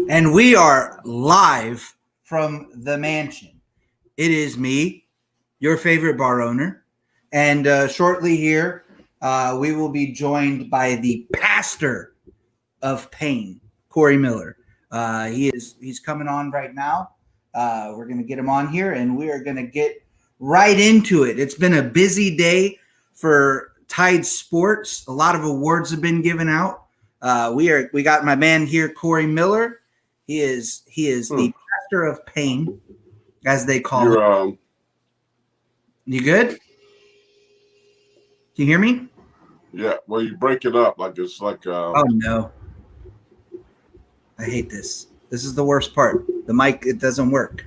And we are live from the mansion. It is me, your favorite bar owner. And shortly here, we will be joined by the pastor of pain, Corey Miller. He's coming on right now. We're going to get him on here, and we are going to get right into it. It's been a busy day for Tide Sports. A lot of awards have been given out. We got my man here, Corey Miller. He is the pastor of pain, as they call it. You good? Can you hear me? Yeah. Well, you break it up like it's like. Oh no! I hate this. This is the worst part. The mic, it doesn't work.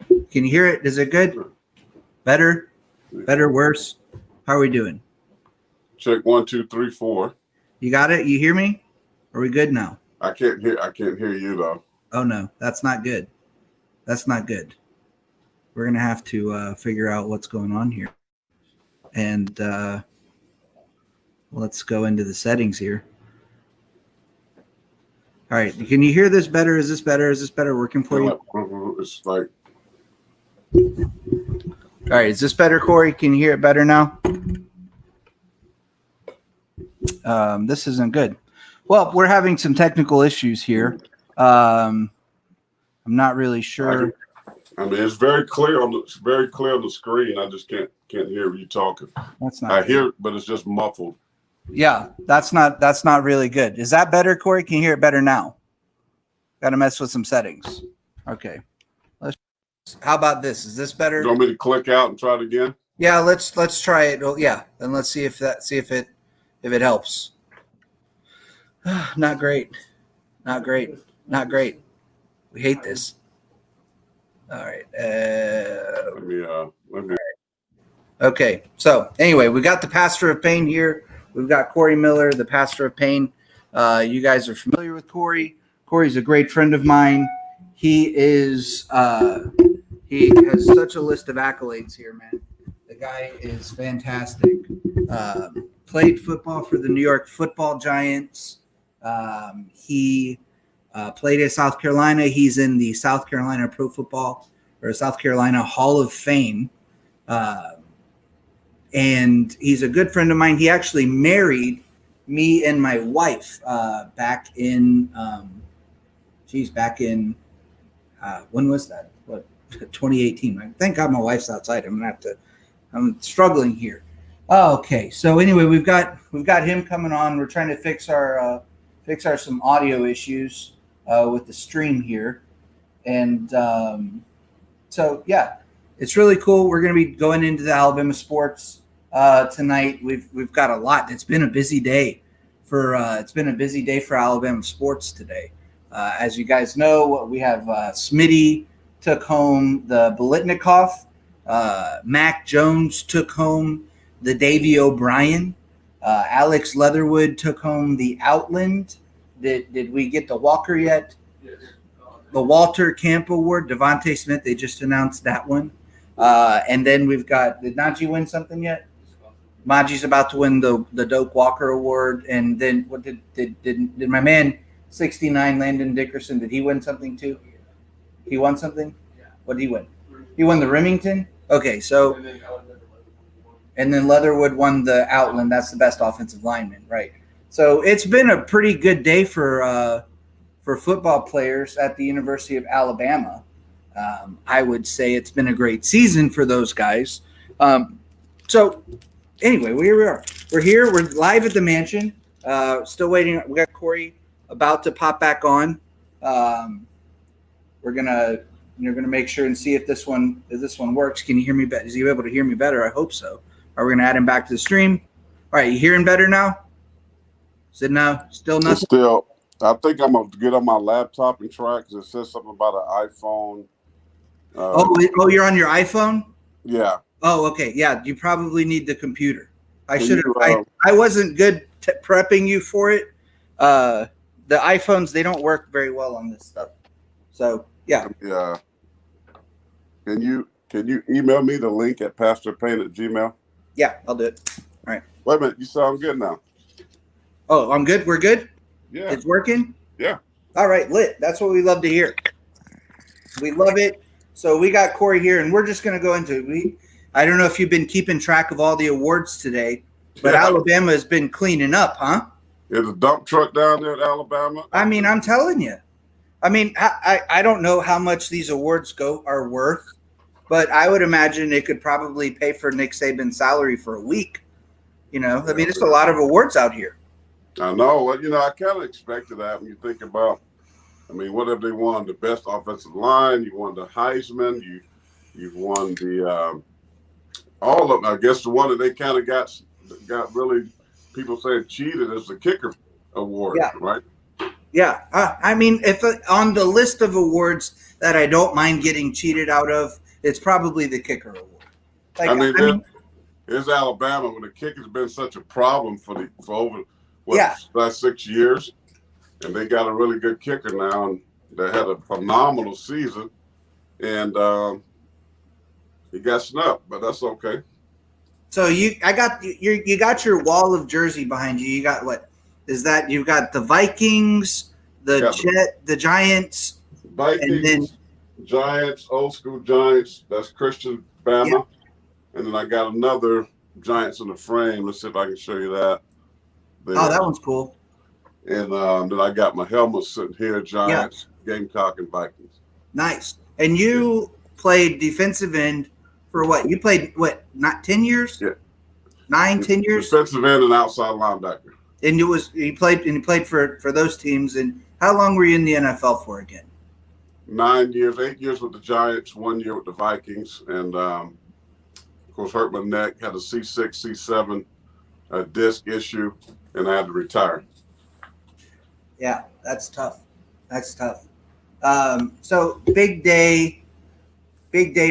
Can you hear it? Is it good? Better? Better? Worse? How are we doing? Check 1, 2, 3, 4. You got it? You hear me? Are we good now? I can't hear you though. Oh no, that's not good. That's not good. We're gonna have to figure out what's going on here. And let's go into the settings here. All right, can you hear this better? Is this better? Is this better working for you? It's like. All right, is this better, Corey? Can you hear it better now? This isn't good. Well, we're having some technical issues here. I'm not really sure. I mean, it's very clear on the screen. I just can't hear you talking. That's not. I hear it, but it's just muffled. Yeah, that's not really good. Is that better, Corey? Can you hear it better now? Got to mess with some settings. Okay. How about this? Is this better? You want me to click out and try it again? Yeah, let's try it. Oh, yeah, and let's see if it helps. Not great. Not great. Not great. We hate this. All right. Let me. Okay. So anyway, we got the pastor of pain here. We've got Corey Miller, the pastor of pain. You guys are familiar with Corey. Corey's a great friend of mine. He has such a list of accolades here, man. The guy is fantastic. Played football for the New York Football Giants. He played at South Carolina. He's in the South Carolina Pro Football or South Carolina Hall of Fame. And he's a good friend of mine. He actually married me and my wife back in when was that? What, 2018? Thank God my wife's outside. I'm struggling here. Okay, so anyway, we've got him coming on. We're trying to fix our some audio issues with the stream here, and so yeah, it's really cool. We're going to be going into the Alabama sports tonight. We've got a lot. It's been a busy day for Alabama sports today. As you guys know, we have Smitty took home the Biletnikoff. Mac Jones took home the Davy O'Brien. Alex Leatherwood took home the Outland. Did we get the Walker yet? Yes. The Walter Camp Award, Devontae Smith. They just announced that one. And then we've got, did Najee win something yet? Maji's about to win the Doak Walker Award. And then what did my man 69 Landon Dickerson, did he win something too? He won something? Yeah. What did he win? He won the Remington? Okay, so and then Leatherwood won the Outland. That's the best offensive lineman, right? So it's been a pretty good day for football players at the University of Alabama. I would say it's been a great season for those guys. So anyway, here we are. We're here. We're live at the mansion. Still waiting. We got Corey about to pop back on. We're gonna make sure and see if this one works. Can you hear me better? Is he able to hear me better? I hope so. Are we gonna add him back to the stream? All right, you hearing better now? Is it now still nothing? Still, I think I'm gonna get on my laptop and try because it says something about an iPhone. You're on your iPhone? Yeah. Oh, okay. Yeah, you probably need the computer. I should have. I wasn't good prepping you for it. The iPhones, they don't work very well on this stuff. So yeah. Yeah. Can you email me the link at pastorpain@gmail.com? Yeah, I'll do it. All right. Wait a minute, you sound good now. Oh, I'm good. We're good. Yeah. It's working. Yeah. All right, lit. That's what we love to hear. We love it. So we got Corey here, and we're just going to go into. I don't know if you've been keeping track of all the awards today, but Yeah. Alabama has been cleaning up, huh? There's a dump truck down there at Alabama. I mean, I'm telling you. I mean, I don't know how much these awards are worth, but I would imagine it could probably pay for Nick Saban's salary for a week. I mean, it's a lot of awards out here. I know. Well, I kind of expected that when you think about, what have they won? The best offensive line. You won the Heisman. You've won the all of them. I guess the one that they kind of got really people saying cheated is the kicker award, right? Yeah. I mean, if on the list of awards that I don't mind getting cheated out of, it's probably the kicker award. Here's Alabama, when the kicker's been such a problem for over last 6 years, and they got a really good kicker now, and they had a phenomenal season, and he got snubbed, but that's okay. So you got your wall of jersey behind you. You got what? Is that you've got the Vikings, the Giants, Vikings, and then Giants, old school Giants. That's Christian Bama. Yeah. And then I got another Giants in the frame. Let's see if I can show you that. There. Oh, that one's cool. And then I got my helmet sitting here, Giants, Gamecock, and Vikings. Nice. And you played defensive end for what? You played, not 10 years? Yeah. 10 years? Defensive end and outside linebacker. And you played for those teams. And how long were you in the NFL for again? 9 years, 8 years with the Giants, 1 year with the Vikings, and of course hurt my neck, had a C6, C7 disc issue, and I had to retire. Yeah, that's tough. So big day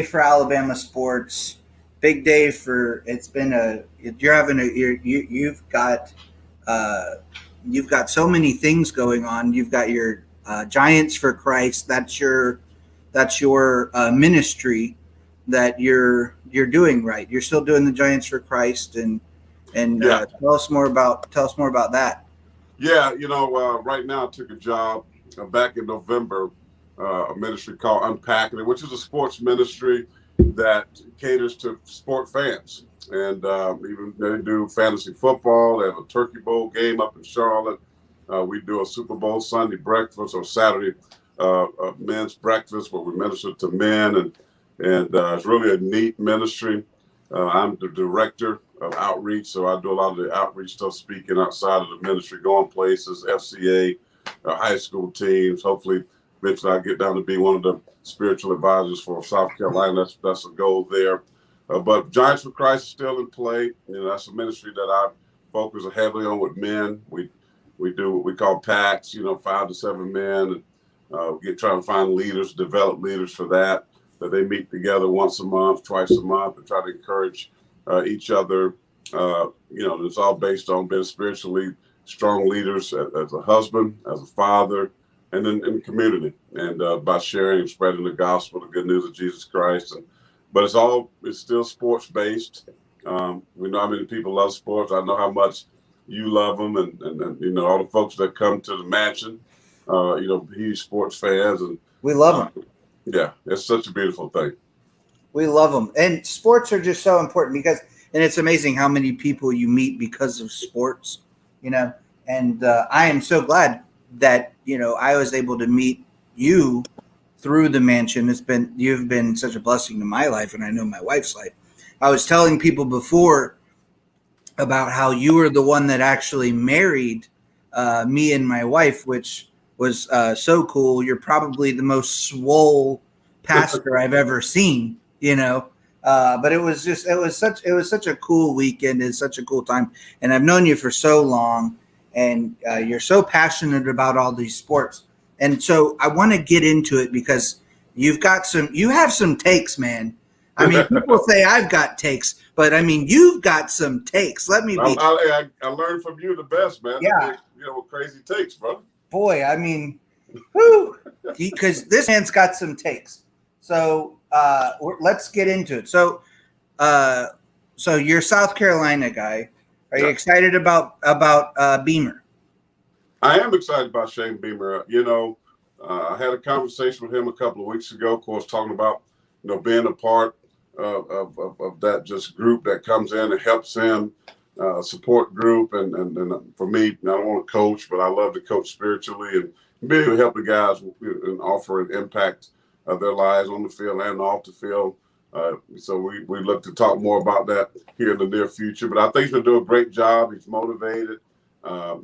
for Alabama sports. Big day for you've got so many things going on. You've got your Giants for Christ. That's your ministry that you're doing right. You're still doing the Giants for Christ, and tell us more about that. Yeah, right now I took a job back in November, a ministry called Unpacking It, which is a sports ministry that caters to sport fans. And even they do fantasy football. They have a Turkey Bowl game up in Charlotte. We do a Super Bowl Sunday breakfast or Saturday men's breakfast where we minister to men, and it's really a neat ministry. I'm the director of outreach, so I do a lot of the outreach stuff, speaking outside of the ministry, going places, FCA, high school teams. Hopefully, eventually I'll get down to be one of the spiritual advisors for South Carolina. That's a goal there. But Giants for Christ is still in play. That's a ministry that I focus heavily on with men. We do what we call packs, 5 to 7 men, and we try to find leaders, develop leaders for that they meet together once a month, twice a month, and try to encourage each other. It's all based on being spiritually strong leaders as a husband, as a father, and in the community, and by sharing and spreading the gospel, the good news of Jesus Christ. But it's still sports based. We know how many people love sports. I know how much you love them, and all the folks that come to the mansion, huge sports fans, and we love them. Yeah, it's such a beautiful thing. We love them, and sports are just so important and it's amazing how many people you meet because of sports, and I am so glad that, I was able to meet you through the mansion. You've been such a blessing to my life, and I know my wife's life. I was telling people before about how you were the one that actually married me and my wife, which was so cool. You're probably the most swole pastor I've ever seen, but it was such a cool weekend. It's such a cool time. And I've known you for so long, and you're so passionate about all these sports. And so I want to get into it because you have some takes, man. I mean, people say I've got takes, but I mean, you've got some takes. Let me be. I learned from you the best, man. Yeah. What crazy takes, bro. Boy, I mean, whoo, because this man's got some takes. So let's get into it. So you're a South Carolina guy. Are you excited about Beamer? I am excited about Shane Beamer. I had a conversation with him a couple of weeks ago, of course, talking about, being a part of that just group that comes in and helps him, support group. And for me, I don't want to coach, but I love to coach spiritually and be able to help the guys and offer an impact of their lives on the field and off the field. So we look to talk more about that here in the near future. But I think he's going to do a great job. He's motivated.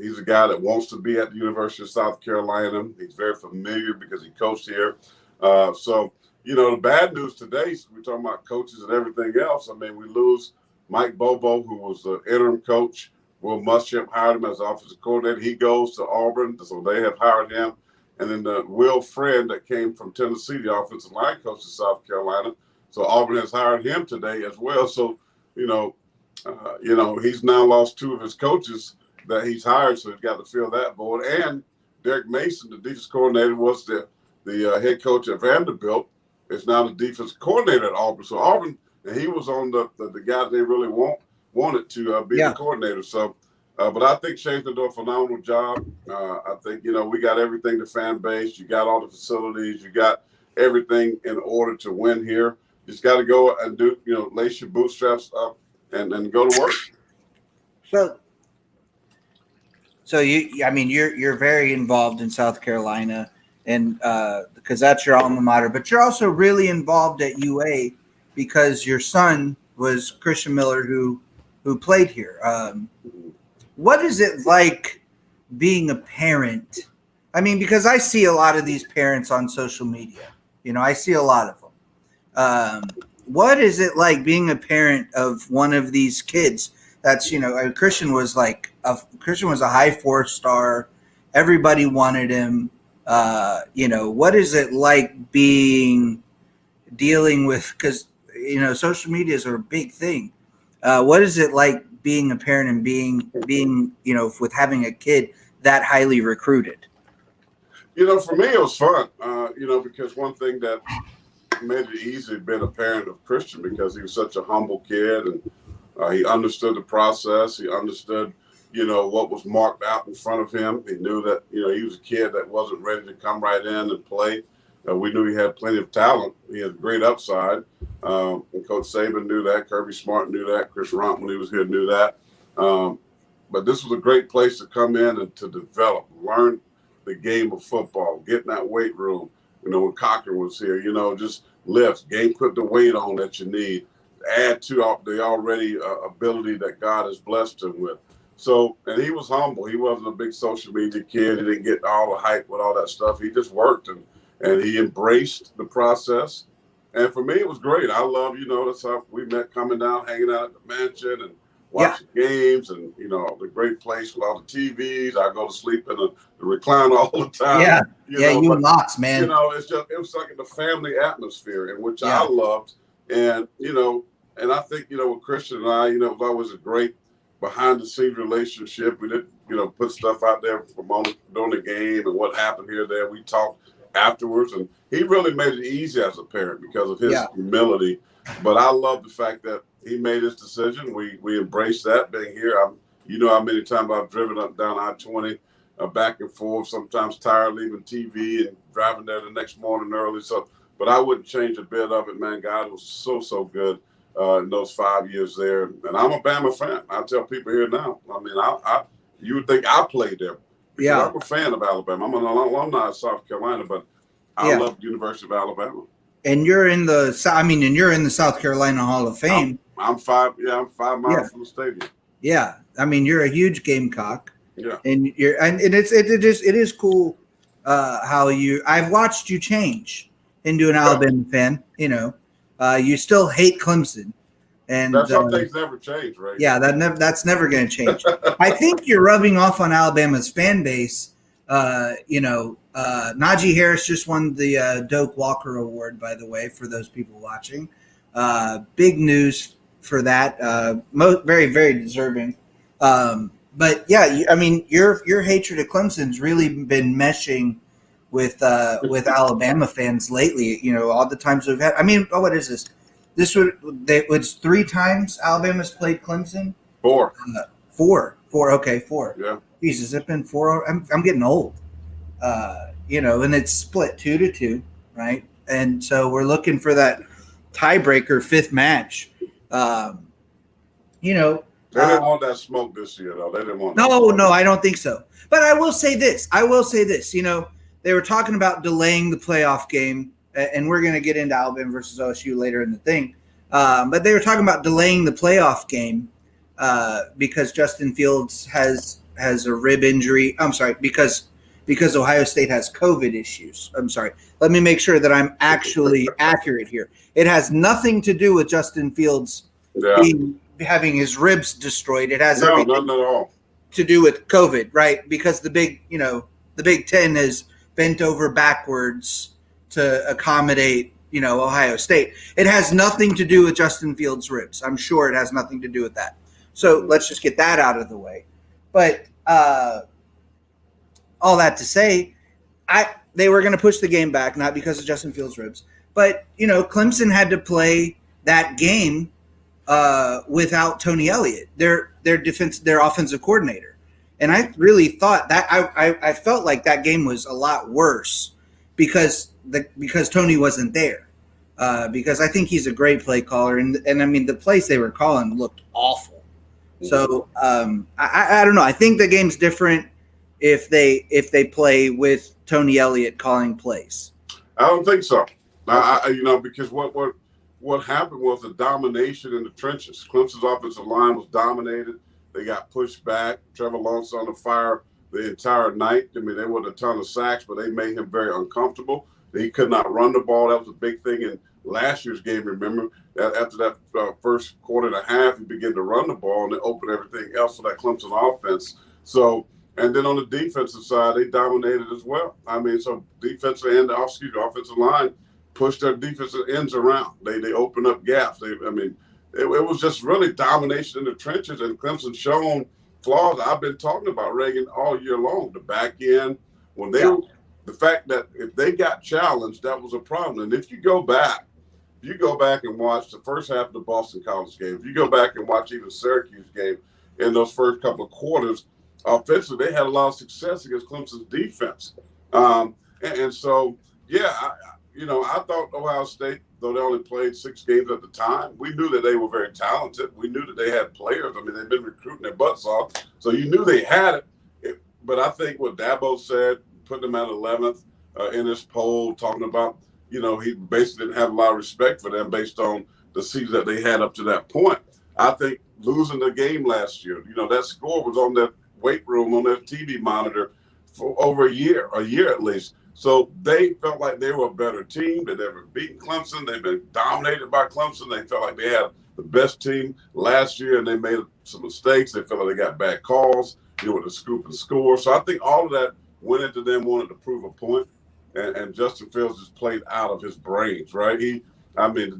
He's a guy that wants to be at the University of South Carolina. He's very familiar because he coached here. The bad news today, we're talking about coaches and everything else. I mean, we lose Mike Bobo, who was the interim coach. Will Muschamp hired him as offensive coordinator. He goes to Auburn, so they have hired him. And then Will Friend that came from Tennessee, the offensive line coach of South Carolina. So Auburn has hired him today as well. So, he's now lost two of his coaches that he's hired, so he's got to fill that void. And Derek Mason, the defense coordinator, was the head coach at Vanderbilt, is now the defense coordinator at Auburn. So Auburn, and he was on the guy they really wanted to be the coordinator. So, but I think Shane's going to do a phenomenal job. I think, we got everything, the fan base. You got all the facilities. You got everything in order to win here. You just got to go and do, lace your bootstraps up and go to work. So you're very involved in South Carolina, and because that's your alma mater, but you're also really involved at UA because your son was Christian Miller, who played here. What is it like being a parent? I mean, because I see a lot of these parents on social media. I see a lot of them. What is it like being a parent of one of these kids? That's, Christian was a high 4-star. Everybody wanted him. What is it like dealing with, because, social medias are a big thing. What is it like being a parent and being, with having a kid that highly recruited? For me, it was fun, because one thing that made it easy being a parent of Christian, because he was such a humble kid and he understood the process. He understood, what was marked out in front of him. He knew that, he was a kid that wasn't ready to come right in and play. We knew he had plenty of talent. He had great upside. And Coach Saban knew that. Kirby Smart knew that. Chris Rumph, when he was here, knew that. But this was a great place to come in and to develop, learn the game of football, get in that weight room. When Cochran was here, just lifts, put the weight on that you need. Add to the already ability that God has blessed him with. So, and he was humble. He wasn't a big social media kid. He didn't get all the hype with all that stuff. He just worked and he embraced the process. And for me, it was great. I love, that's how we met, coming down, hanging out at the mansion and watching games and, the great place with all the TVs. I go to sleep in the recliner all the time. You lots, man. It was like the family atmosphere in which I loved. And, and I think, with Christian and I, it was always a great behind-the-scenes relationship. We didn't, put stuff out there during the game and what happened here, there. We talked afterwards, and he really made it easy as a parent because of his humility. But I love the fact that he made his decision. We embraced that being here. How many times I've driven up down I-20 back and forth, sometimes tired leaving TV and driving there the next morning early. So, but I wouldn't change a bit of it, man. God was so good in those 5 years there. And I'm a Bama fan. I tell people here now, I mean, you would think I played there. I'm a fan of Alabama. I'm an alumni of South Carolina, but I love the University of Alabama. And you're in the South Carolina Hall of Fame. I'm 5 miles from the stadium. Yeah. I mean, you're a huge Gamecock. Yeah. And it is cool how I've watched you change into an Alabama fan. You still hate Clemson, and that's some things never change, right? Yeah, that's never going to change. I think you're rubbing off on Alabama's fan base. Najee Harris just won the Doak Walker Award, by the way, for those people watching. Big news for that. Very, very deserving. But yeah, I mean, your hatred of Clemson's really been meshing with Alabama fans lately. All the times we've had. I mean, what is this? This was 3 times Alabama's played Clemson. 4. 4 4. Okay, 4. Yeah. Jesus, it's been 4. I'm getting old. And it's split 2-2, right? And so we're looking for that tiebreaker 5th match. They didn't want that smoke this year, though. They didn't want that No, smoke. I don't think so. But I will say this. They were talking about delaying the playoff game, and we're going to get into Alabama versus OSU later in the thing. But they were talking about delaying the playoff game because Justin Fields has a rib injury. I'm sorry, because Ohio State has COVID issues. I'm sorry. Let me make sure that I'm actually accurate here. It has nothing to do with Justin Fields having his ribs destroyed. It has everything nothing at all to do with COVID, right? Because the Big Ten has bent over backwards to accommodate, Ohio State. It has nothing to do with Justin Fields' ribs. I'm sure it has nothing to do with that. So let's just get that out of the way. But all that to say, they were going to push the game back, not because of Justin Fields' ribs, but Clemson had to play that game without Tony Elliott, their offensive coordinator, and I really thought that I felt like that game was a lot worse because Tony wasn't there. Because I think he's a great play caller, and I mean the plays they were calling looked awful. So I don't know. I think the game's different if they play with Tony Elliott calling plays. I don't think so. Because what happened was the domination in the trenches. Clemson's offensive line was dominated. They got pushed back. Trevor Lawrence on the fire the entire night. I mean, they were a ton of sacks, but they made him very uncomfortable. He could not run the ball. That was a big thing in last year's game. Remember, after that first quarter and a half, he began to run the ball and it opened everything else for that Clemson offense. So, and then on the defensive side, they dominated as well. I mean, so defensive and the offensive line pushed their defensive ends around. They opened up gaps. It was just really domination in the trenches, and Clemson shown flaws. I've been talking about Reagan all year long. The back end, the fact that if they got challenged, that was a problem. And if you go back and watch the first half of the Boston College game, if you go back and watch even Syracuse game in those first couple of quarters, offensively, they had a lot of success against Clemson's defense. I thought Ohio State, though they only played 6 games at the time, we knew that they were very talented. We knew that they had players. I mean, they've been recruiting their butts off. So you knew they had it. But I think what Dabo said, putting them at 11th in this poll, talking about, he basically didn't have a lot of respect for them based on the season that they had up to that point. I think losing the game last year, that score was on their weight room, on their TV monitor for over a year at least. So they felt like they were a better team. They'd never beaten Clemson. They've been dominated by Clemson. They felt like they had the best team last year, and they made some mistakes. They felt like they got bad calls, with the scoop and score. So I think all of that went into them wanting to prove a point, and Justin Fields just played out of his brains, right? The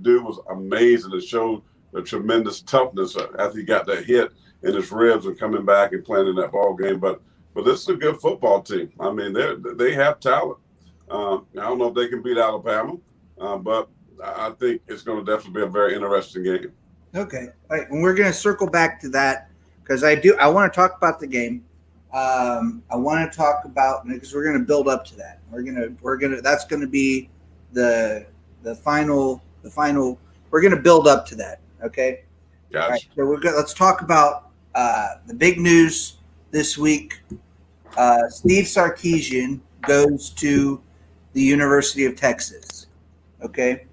dude was amazing. It showed the tremendous toughness after he got that hit in his ribs and coming back and playing in that ball game. But this is a good football team. I mean, they have talent. I don't know if they can beat Alabama, but I think it's going to definitely be a very interesting game. Okay. All right. And we're going to circle back to that because I want to talk about the game. I want to talk about, because we're going to build up to that. That's going to be the final, we're going to build up to that. Okay. Gotcha. All right, so let's talk about the big news this week. Steve Sarkisian goes to the University of Texas. Okay.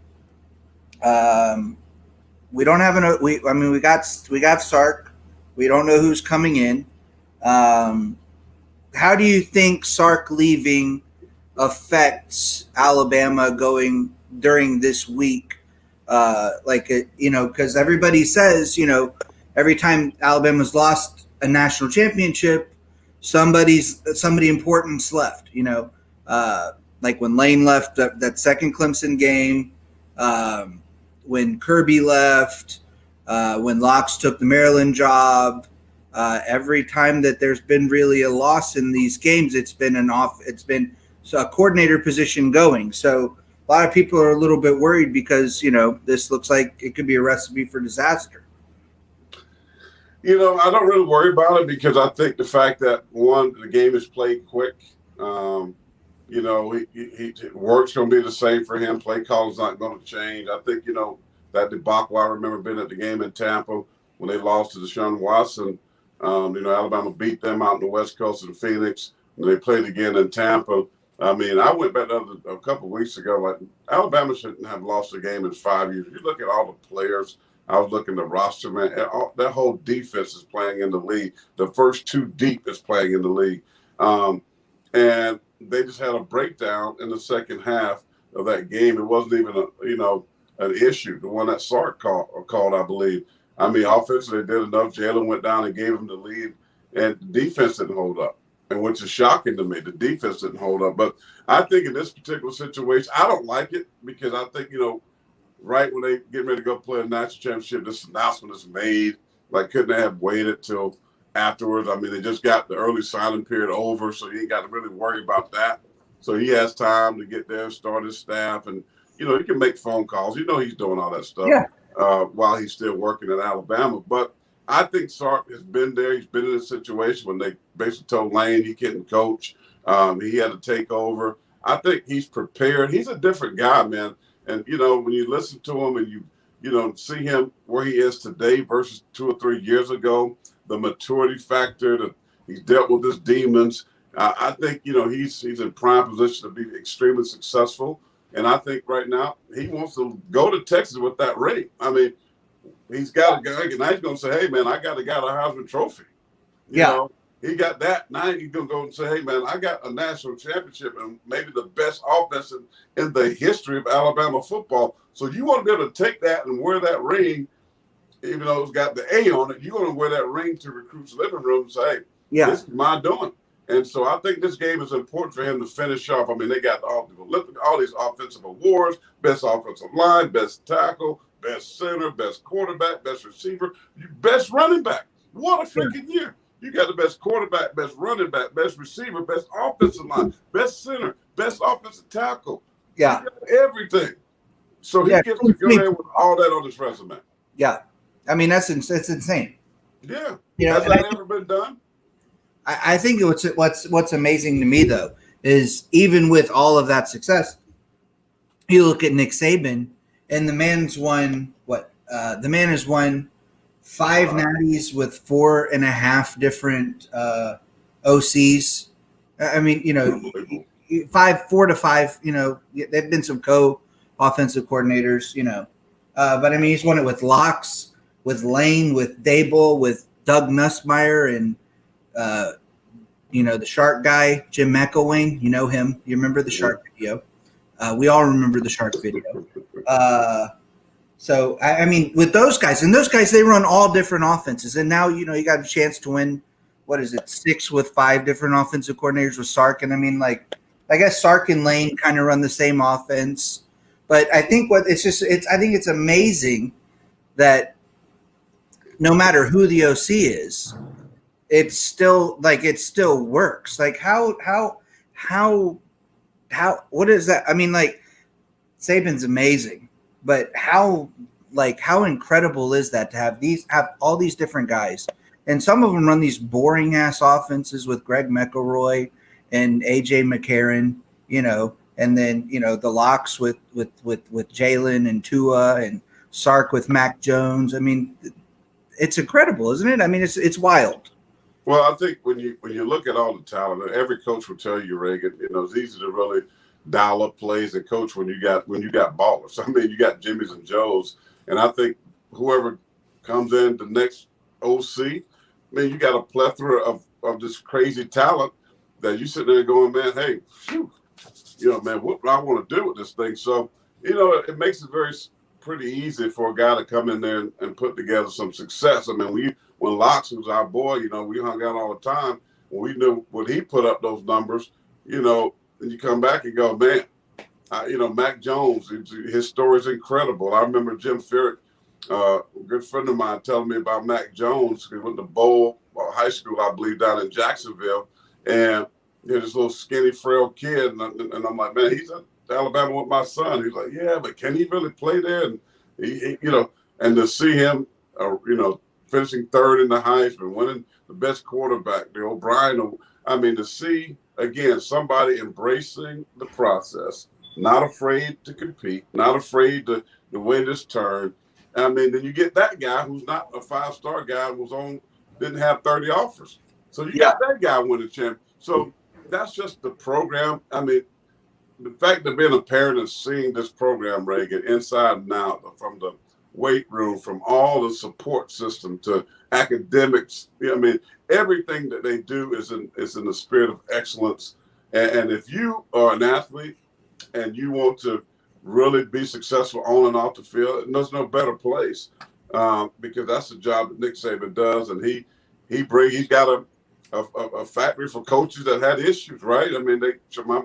We don't have we got Sark. We don't know who's coming in. How do you think Sark leaving affects Alabama going during this week? Because everybody says, every time Alabama's lost a national championship, somebody important's left, like when Lane left that second Clemson game, when Kirby left, when Locks took the Maryland job. Every time that there's been really a loss in these games, it's been a coordinator position going. So a lot of people are a little bit worried because, this looks like it could be a recipe for disaster. I don't really worry about it because I think the fact that one, the game is played quick. Work's going to be the same for him. Play calling's not going to change. I think that debacle. I remember being at the game in Tampa when they lost to Deshaun Watson. Alabama beat them out in the West Coast in Phoenix, and they played again in Tampa. I mean, I went back a couple of weeks ago. Like Alabama shouldn't have lost a game in 5 years. You look at all the players. I was looking at the roster, man. That whole defense is playing in the league. The first two deep is playing in the league, and they just had a breakdown in the second half of that game. It wasn't even an issue. The one that Sark called, I believe. I mean, offensively, they did enough. Jalen went down and gave him the lead, and the defense didn't hold up. And which is shocking to me, the defense didn't hold up. But I think in this particular situation, I don't like it because I think, right when they get ready to go play a national championship, this announcement is made. Like, couldn't they have waited till afterwards? I mean, they just got the early signing period over, so you ain't got to really worry about that. So he has time to get there, start his staff, and, he can make phone calls. He's doing all that stuff while he's still working at Alabama. But I think Sark has been there. He's been in a situation when they basically told Lane he couldn't coach. He had to take over. I think he's prepared. He's a different guy, man. And, when you listen to him and you see him where he is today versus 2 or 3 years ago, the maturity factor, that he's dealt with his demons. I think, he's in prime position to be extremely successful. And I think right now he wants to go to Texas with that ring. I mean, he's got a guy, and now he's going to say, hey, man, I got a Heisman Trophy. He got that. Now he's going to go and say, hey, man, I got a national championship and maybe the best offense in the history of Alabama football. So you want to be able to take that and wear that ring, even though it's got the A on it, you're going to wear that ring to recruits' living room and say, hey, this is my doing. And so I think this game is important for him to finish off. I mean, they got all these offensive awards, best offensive line, best tackle, best center, best quarterback, best receiver, best running back. What a freaking year. You got the best quarterback, best running back, best receiver, best offensive line, best center, best offensive tackle. Yeah. Everything. So he gets to go there with all that on his resume. Yeah. I mean, it's insane. Yeah. Has that ever been done? I think what's amazing to me, though, is even with all of that success, you look at Nick Saban, and the man's won the man has won 5 natties with 4.5 different OCs. I mean, 4 to 5. There've been some co-offensive coordinators. But I mean, he's won it with Locks, with Lane, with Dable, with Doug Nussmeier, and the shark guy, Jim McElwain. You know him. You remember the shark video? We all remember the shark video. So, I mean, with those guys, they run all different offenses. And now, you got a chance to win, 6 with 5 different offensive coordinators with Sark. And I mean, I guess Sark and Lane kind of run the same offense. But I think I think it's amazing that no matter who the OC is, it still works. Like how what is that? I mean, Saban's amazing, but how incredible is that to have all these different guys, and some of them run these boring ass offenses with Greg McElroy and AJ McCarron, and then the Locks with Jalen and Tua and Sark with Mac Jones. I mean, it's incredible, isn't it? I mean, it's wild. Well, I think when you look at all the talent, every coach will tell you, Reagan, it's easy to really dial up plays and coach when you got ballers. I mean, you got Jimmys and Joes, and I think whoever comes in the next OC, man, you got a plethora of this crazy talent that you sit there going, man, hey, phew, man, what do I want to do with this thing? So, it makes it pretty easy for a guy to come in there and put together some success. I mean, when Locks was our boy, we hung out all the time. When we knew when he put up those numbers, and you come back and go, man, Mac Jones, his story is incredible. I remember Jim Ferrick, a good friend of mine, telling me about Mac Jones. He went to Bowl High School, I believe, down in Jacksonville, and this little skinny, frail kid, and I'm like, man, he's at Alabama with my son. He's like, yeah, but can he really play there? And he and to see him, finishing third in the Heisman, winning the best quarterback, the O'Brien. I mean, to see, again, somebody embracing the process, not afraid to compete, not afraid to win this turn. I mean, then you get that guy who's not a 5-star guy, didn't have 30 offers. So you got that guy winning champ. So that's just the program. I mean, the fact of being a parent and seeing this program, Reagan, inside and out, from the weight room, from all the support system to academics. I mean, everything that they do is in the spirit of excellence. And if you are an athlete and you want to really be successful on and off the field, there's no better place because that's the job that Nick Saban does. And he's got a factory for coaches that had issues, right? I mean,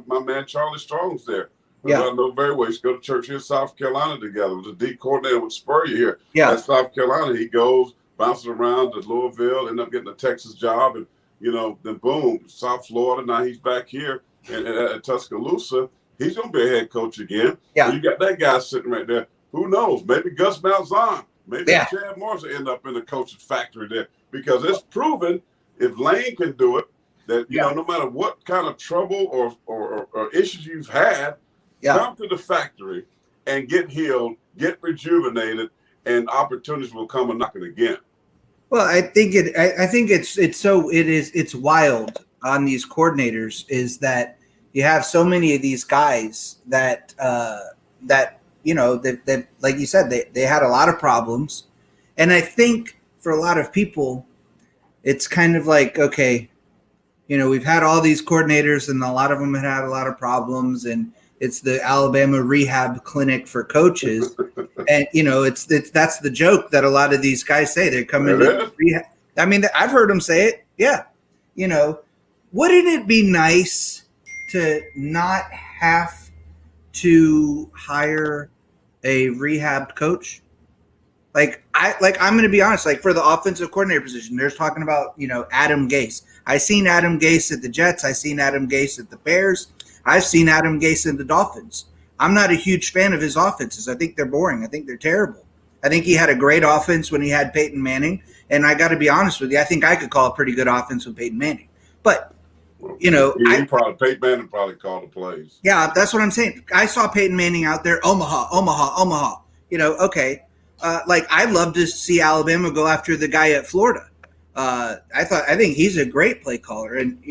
my man Charlie Strong's there. Yeah. I know very well. He used to go to church here in South Carolina together. Was a D coordinator with Spurrier here. Yeah. At South Carolina, he goes, bounces around to Louisville, end up getting a Texas job, and then boom, South Florida. Now he's back here at Tuscaloosa. He's going to be a head coach again. Yeah. So you got that guy sitting right there. Who knows? Maybe Gus Malzahn, maybe Chad Morris will end up in the coach's factory there because it's proven if Lane can do it, that no matter what kind of trouble or issues you've had. Yeah. Come to the factory and get healed, get rejuvenated, and opportunities will come and knocking again. Well, I think it's wild on these coordinators is that you have so many of these guys that like you said, they had a lot of problems. And I think for a lot of people, it's kind of like, okay, we've had all these coordinators and a lot of them had a lot of problems, and it's the Alabama rehab clinic for coaches. And, that's the joke that a lot of these guys say. They're coming to rehab. I mean, I've heard them say it. Yeah. Wouldn't it be nice to not have to hire a rehab coach? I'm going to be honest, for the offensive coordinator position, there's talking about, Adam Gase. I seen Adam Gase at the Jets. I seen Adam Gase at the Bears. I've seen Adam Gase in the Dolphins. I'm not a huge fan of his offenses. I think they're boring. I think they're terrible. I think he had a great offense when he had Peyton Manning. And I got to be honest with you, I think I could call a pretty good offense with Peyton Manning. But, Peyton Manning probably called the plays. Yeah, that's what I'm saying. I saw Peyton Manning out there, Omaha. Okay. I'd love to see Alabama go after the guy at Florida. I think he's a great play caller. And,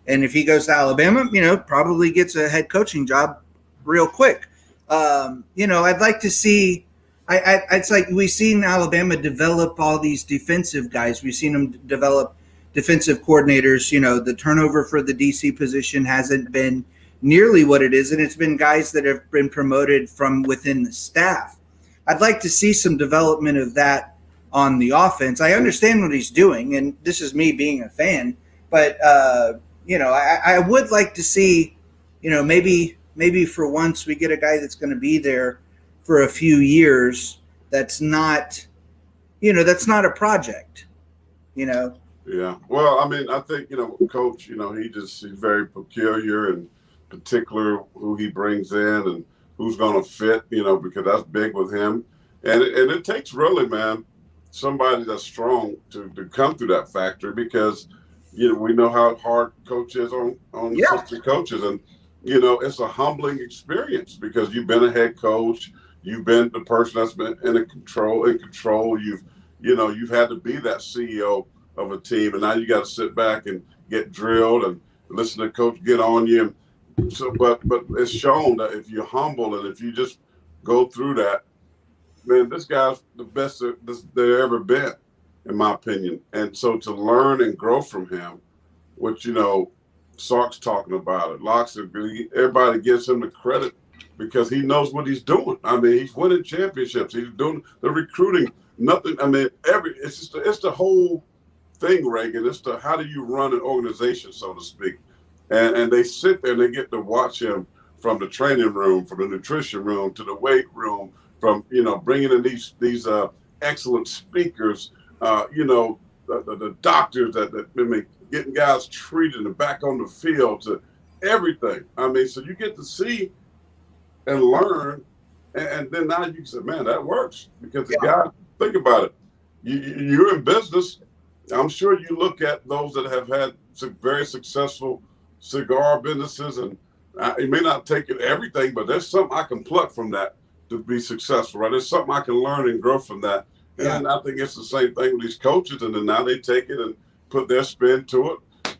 and if he goes to Alabama, probably gets a head coaching job real quick. I'd like to see it's like we've seen Alabama develop all these defensive guys. We've seen them develop defensive coordinators. The turnover for the DC position hasn't been nearly what it is, and it's been guys that have been promoted from within the staff. I'd like to see some development of that on the offense. I understand what he's doing, and this is me being a fan, but I would like to see, maybe for once we get a guy that's going to be there for a few years. That's not a project, Yeah. Well, I mean, I think, Coach, he's very peculiar and particular who he brings in and who's going to fit, because that's big with him. And it takes really, man, somebody that's strong to come through that factory because, we know how hard coach is on assistant coaches. And, it's a humbling experience because you've been a head coach. You've been the person that's been in control. You've had to be that CEO of a team. And now you got to sit back and get drilled and listen to coach get on you. So, but it's shown that if you're humble and if you just go through that, man, this guy's the best there ever been, in my opinion. And so to learn and grow from him, which, Sark's talking about it. Locks, everybody gives him the credit because he knows what he's doing. I mean, he's winning championships. He's doing the recruiting. Nothing. I mean, it's the whole thing, Reagan. It's how do you run an organization, so to speak. And they sit there and they get to watch him from the training room, from the nutrition room to the weight room, from, bringing in these excellent speakers, the doctors that getting guys treated and back on the field to everything. I mean, so you get to see and learn. And then now you can say, man, that works because the guy, think about it. you're in business. I'm sure you look at those that have had some very successful cigar businesses, and you may not take it everything, but there's something I can pluck from that to be successful, right? There's something I can learn and grow from that. And I think it's the same thing with these coaches, and then now they take it and put their spin to it,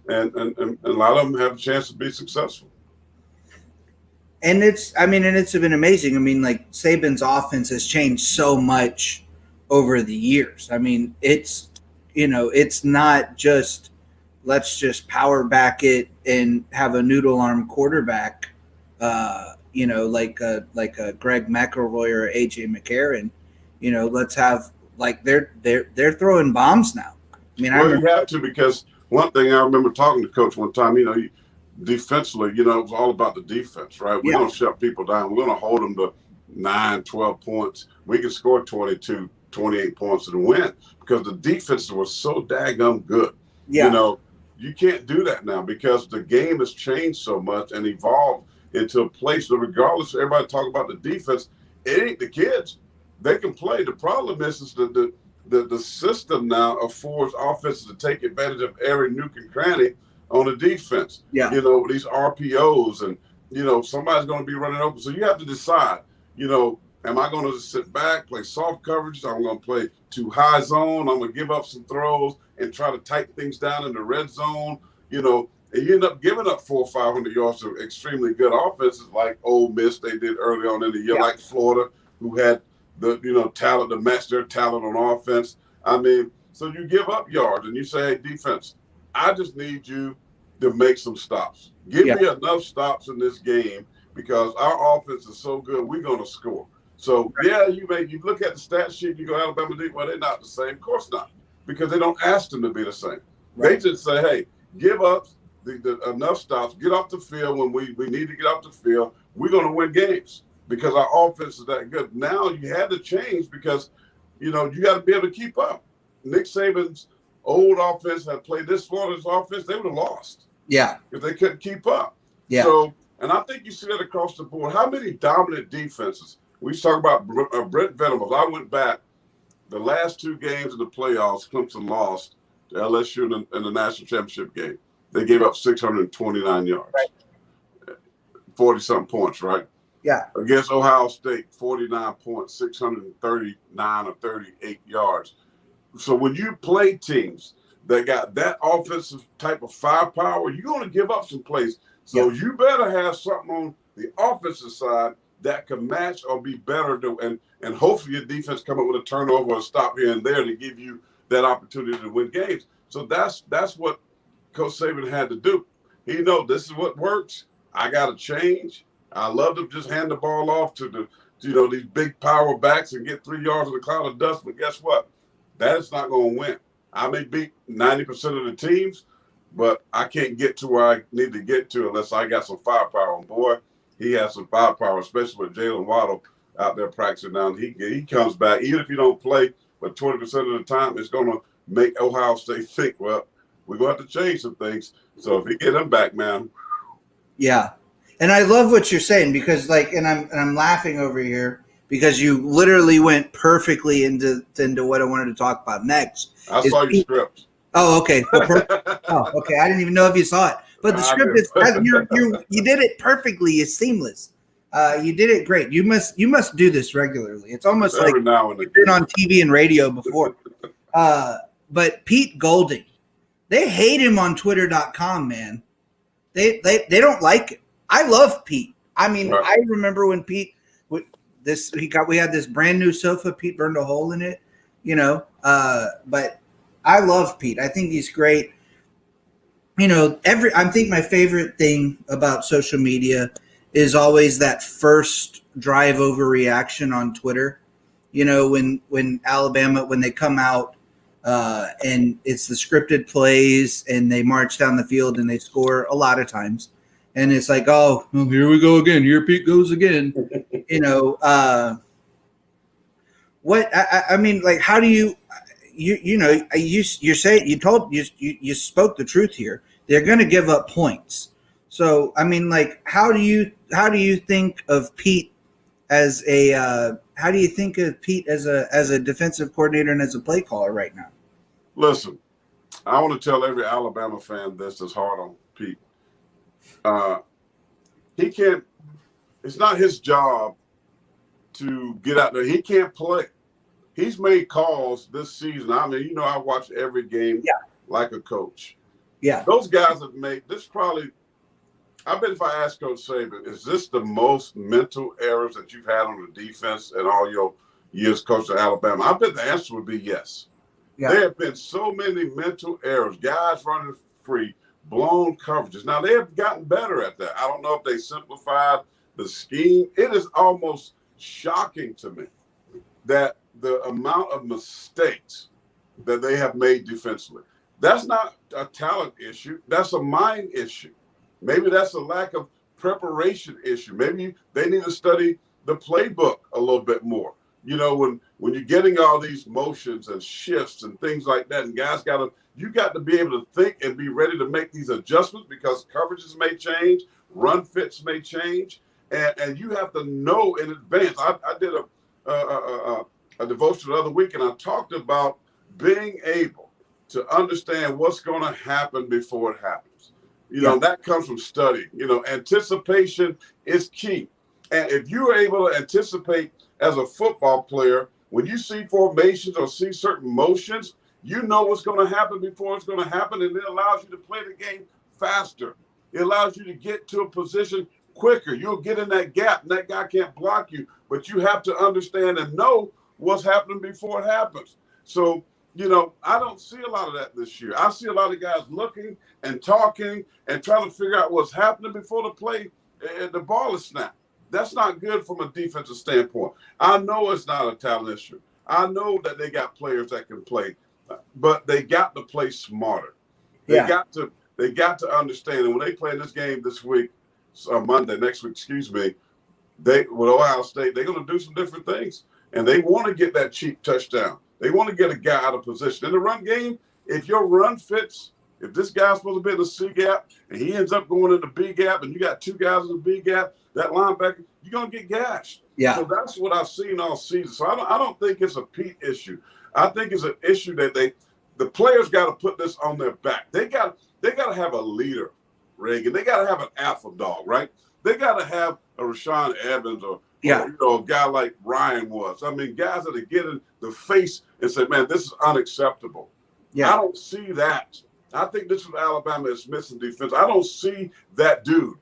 and a lot of them have a chance to be successful. And it's been amazing. I mean, like Saban's offense has changed so much over the years. I mean, it's not just let's just power back it and have a noodle arm quarterback, like a Greg McElroy or AJ McCarron. Let's have like they're throwing bombs now. I mean, you have to, because one thing I remember talking to Coach one time, defensively, it was all about the defense, right? We're going to shut people down. We're going to hold them to 9, 12 points. We can score 22, 28 points and win because the defense was so daggum good. Yeah. You can't do that now because the game has changed so much and evolved into a place that regardless of everybody talking about the defense, it ain't the kids. They can play. The problem is the system now affords offenses to take advantage of every nook and cranny on the defense. Yeah. These RPOs and, somebody's going to be running open. So you have to decide, am I going to sit back, play soft coverages? I'm going to play too high zone. I'm going to give up some throws and try to tighten things down in the red zone, and you end up giving up 400 or 500 yards to extremely good offenses like Ole Miss they did early on in the year, like Florida, who had the, talent to match their talent on offense. I mean, so you give up yards and you say, hey, defense, I just need you to make some stops. Give me enough stops in this game because our offense is so good, we're going to score. So, you look at the stat sheet, you go Alabama deep, well, they're not the same. Of course not, because they don't ask them to be the same. Right. They just say, hey, give up enough stops, get off the field when we need to get off the field. We're going to win games because our offense is that good. Now you had to change because, you got to be able to keep up. Nick Saban's old offense had played this Florida's offense, they would have lost. Yeah. If they couldn't keep up. Yeah. So, and I think you see that across the board. How many dominant defenses? We talk about Brent Venables. I went back the last 2 games of the playoffs. Clemson lost to LSU in the national championship game. They gave up 629 yards, right. 40-something points, right? Yeah. Against Ohio State, 49 points, 639 or 38 yards. So when you play teams that got that offensive type of firepower, you're going to give up some plays. So you better have something on the offensive side that can match or be better, and hopefully your defense come up with a turnover or a stop here and there to give you that opportunity to win games. So that's what Coach Saban had to do. He knows this is what works. I got to change. I love to just hand the ball off to these big power backs and get 3 yards in a cloud of dust. But guess what? That's not going to win. I may beat 90% of the teams, but I can't get to where I need to get to unless I got some firepower. And boy, he has some firepower, especially with Jalen Waddle out there practicing now. He comes back, even if you don't play, but 20% of the time, it's going to make Ohio State think, well, we're going to have to change some things. So if you get him back, man. Yeah. And I love what you're saying because, and I'm laughing over here because you literally went perfectly into what I wanted to talk about next. I saw your script. Oh, okay. Okay. I didn't even know if you saw it. But the script is you did it perfectly. It's seamless. You did it great. You must do this regularly. It's almost like you've been on TV and radio before. But Pete Golding, they hate him on Twitter.com, man. They don't like him. I love Pete. I mean, right. I remember when Pete we had this brand new sofa. Pete burned a hole in it, but I love Pete. I think he's great. I think my favorite thing about social media is always that first drive overreaction on Twitter. When Alabama, when they come out and it's the scripted plays and they march down the field and they score a lot of times. And it's like, oh, well, here we go again. Here Pete goes again. How do you you spoke the truth here. They're going to give up points. So, how do you think of Pete as a how do you think of Pete as a defensive coordinator and as a play caller right now? Listen, I want to tell every Alabama fan this is hard on Pete. He can't. It's not his job to get out there. He can't play. He's made calls this season. I mean, I watch every game like a coach. Yeah. Those guys have made this probably. I bet if I ask Coach Saban, is this the most mental errors that you've had on the defense in all your years coaching Alabama? I bet the answer would be yes. Yeah. There have been so many mental errors, guys running free, blown coverages. Now, they have gotten better at that. I don't know if they simplified the scheme. It is almost shocking to me that the amount of mistakes that they have made defensively. That's not a talent issue. That's a mind issue. Maybe that's a lack of preparation issue. Maybe they need to study the playbook a little bit more. When you're getting all these motions and shifts and things like that, and guys you got to be able to think and be ready to make these adjustments because coverages may change, run fits may change, and you have to know in advance. I did a devotion the other week, and I talked about being able to understand what's going to happen before it happens. That comes from studying. Anticipation is key. And if you're able to anticipate as a football player, when you see formations or see certain motions, you know what's going to happen before it's going to happen, and it allows you to play the game faster. It allows you to get to a position quicker. You'll get in that gap, and that guy can't block you, but you have to understand and know what's happening before it happens. So, I don't see a lot of that this year. I see a lot of guys looking and talking and trying to figure out what's happening before the play and the ball is snapped. That's not good from a defensive standpoint. I know it's not a talent issue. I know that they got players that can play, but they got to play smarter. They got to understand. And when they play this game this week, next week, with Ohio State, they're going to do some different things. And they want to get that cheap touchdown. They want to get a guy out of position. In the run game, if your run fits, if this guy's supposed to be in the C gap and he ends up going in the B gap and you got two guys in the B gap, that linebacker, you're going to get gashed. Yeah. So that's what I've seen all season. So I don't think it's a Pete issue. I think it's an issue that the players got to put this on their back. They got to have a leader, Reagan. They got to have an alpha dog, right? They got to have a Rashaan Evans or a guy like Ryan was. I mean, guys that are getting the face and say, man, this is unacceptable. Yeah. I don't see that. I think this is what Alabama is missing defense. I don't see that dude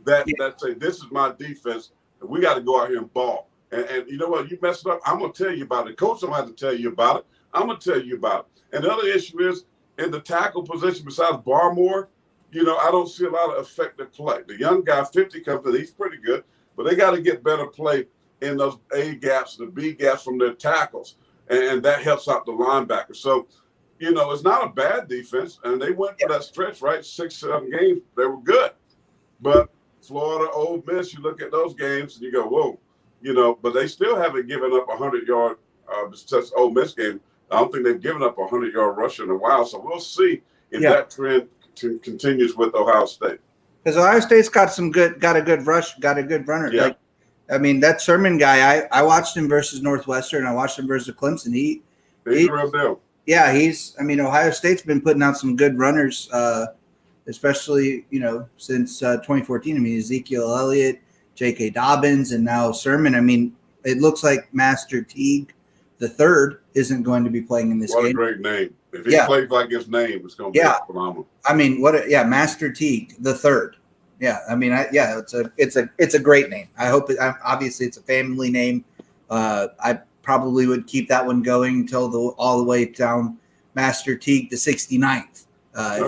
that say, this is my defense, and we got to go out here and ball. And you know what? You messed up. I'm going to tell you about it. Coach don't have to tell you about it. I'm going to tell you about it. And the other issue is in the tackle position besides Barmore, I don't see a lot of effective play. The young guy, 50, comes in. He's pretty good. But they got to get better play in those A gaps, the B gaps from their tackles. And that helps out the linebacker. So, it's not a bad defense. And they went for that stretch, right? 6, 7 games. They were good. But Florida, Ole Miss, you look at those games and you go, whoa. But they still haven't given up a 100-yard, since Ole Miss game. I don't think they've given up a 100-yard rush in a while. So we'll see if that trend continues with Ohio State. Because Ohio State's got a good rush, got a good runner. Yeah. That Sermon guy, I watched him versus Northwestern. I watched him versus Clemson. He's a real deal. Yeah, Ohio State's been putting out some good runners, especially, since 2014. Ezekiel Elliott, J.K. Dobbins, and now Sermon. It looks like Master Teague the third isn't going to be playing in this game. What a great name. If he plays like his name, it's going to be phenomenal. Master Teague the third. Yeah, it's a great name. I hope obviously it's a family name. I probably would keep that one going until all the way down Master Teague the 69th. I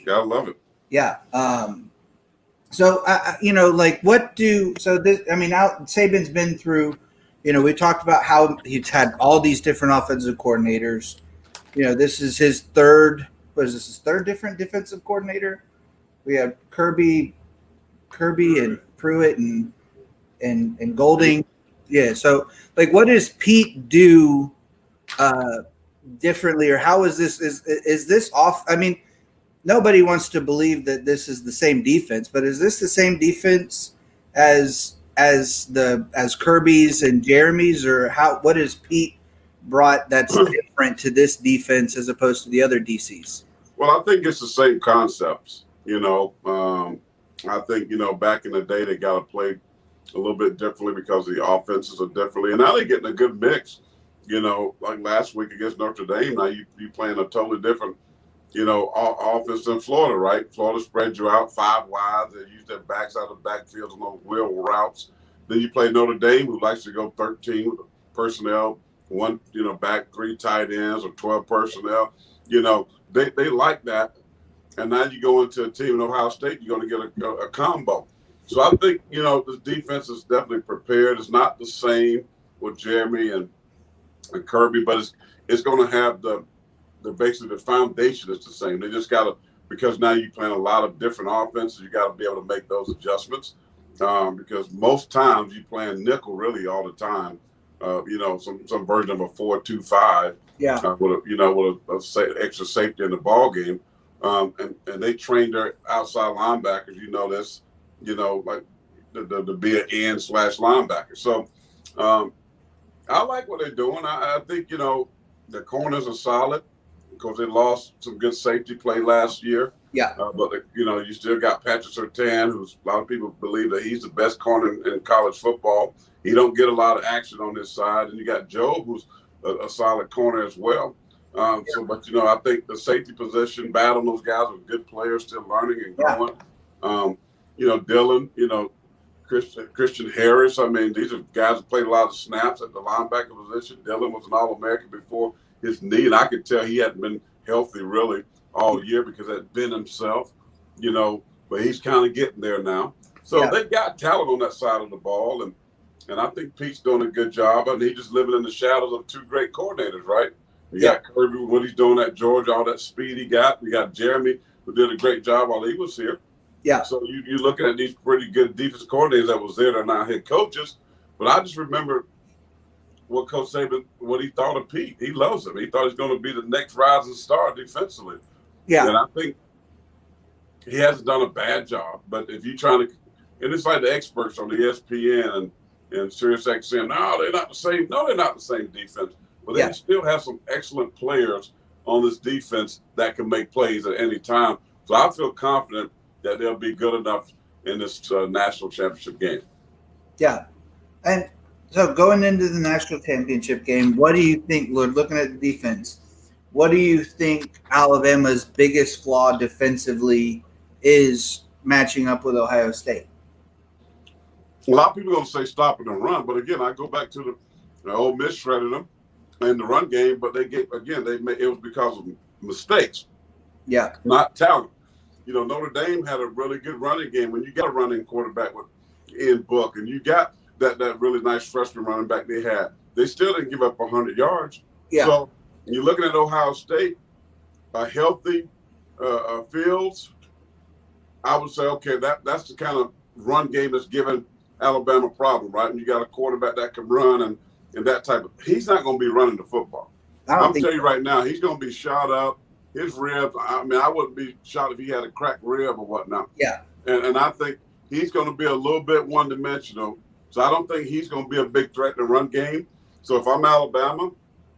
love it. Yeah. Saban's been through. We talked about how he's had all these different offensive coordinators. This is his third. What is this? His third different defensive coordinator. We have Kirby and Pruitt and Golding. Yeah. So, what does Pete do differently, or how is this? Is this off? Nobody wants to believe that this is the same defense, but is this the same defense as as Kirby's and Jeremy's, or what has Pete brought that's different to this defense as opposed to the other DCs? Well, I think it's the same concepts. I think back in the day they got to play a little bit differently because the offenses are differently, and now they're getting a good mix. Like last week against Notre Dame, now you playing a totally different offense than Florida, right? Florida spread you out 5 wide. They use their backs out of the backfield on those wheel routes. Then you play Notre Dame, who likes to go 13 with personnel, one, back 3 tight ends or 12 personnel. They like that. And now you go into a team in Ohio State, you're going to get a combo. So I think, the defense is definitely prepared. It's not the same with Jeremy and Kirby, but it's going to have basically the foundation is the same. They just got to, because now you're playing a lot of different offenses, you got to be able to make those adjustments because most times you're playing nickel really all the time. Some version of a 4-2-5. Yeah. With a extra safety in the ball game, and they train their outside linebackers. This, like to be an end/linebacker. So I like what they're doing. I think the corners are solid because they lost some good safety play last year. Yeah. But you still got Patrick Surtain, who's a lot of people believe that he's the best corner in college football. He don't get a lot of action on this side, and you got Job, who's a solid corner as well. But I think the safety position battle, those guys are good players, still learning and growing. Dylan, Christian Harris. I mean, these are guys who played a lot of snaps at the linebacker position. Dylan was an All-American before his knee, and I could tell he hadn't been healthy really all year because had been himself, but he's kind of getting there now. So they got talent on that side of the ball, and I think Pete's doing a good job. I mean, he's just living in the shadows of 2 great coordinators, right? You got Kirby, what he's doing at Georgia, all that speed he got. You got Jeremy, who did a great job while he was here. Yeah. So you're looking at these pretty good defensive coordinators that was there. They're now head coaches. But I just remember what Coach Saban, what he thought of Pete. He loves him. He thought he's going to be the next rising star defensively. Yeah. And I think he hasn't done a bad job. But if you're trying to, and it's like the experts on the ESPN and SiriusXM, no, they're not the same. No, they're not the same defense. But they still have some excellent players on this defense that can make plays at any time. So I feel confident that they'll be good enough in this national championship game. Yeah. And so going into the national championship game, what do you think, looking at the defense, what do you think Alabama's biggest flaw defensively is matching up with Ohio State? A lot of people are going to say stopping the run, but again, I go back to the Ole Miss shredded them in the run game, but it was because of mistakes. Yeah. Not talent. Notre Dame had a really good running game. When you got a running quarterback with Ian Book and you got that really nice freshman running back they still didn't give up 100 yards. Yeah. So you're looking at Ohio State, a healthy Fields, I would say, okay, that's the kind of run game that's given Alabama a problem, right? And you got a quarterback that can run and that type of – he's not going to be running the football. I'm telling you right now, he's going to be shot up. His ribs, I mean, I wouldn't be shocked if he had a cracked rib or whatnot. Yeah. And I think he's going to be a little bit one-dimensional. So I don't think he's going to be a big threat in the run game. So if I'm Alabama,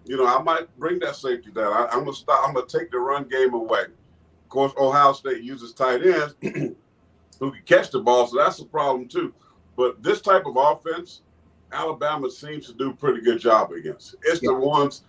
I might bring that safety down. I'm going to take the run game away. Of course, Ohio State uses tight ends who can catch the ball, so that's a problem too. But this type of offense, Alabama seems to do a pretty good job against. It's the offense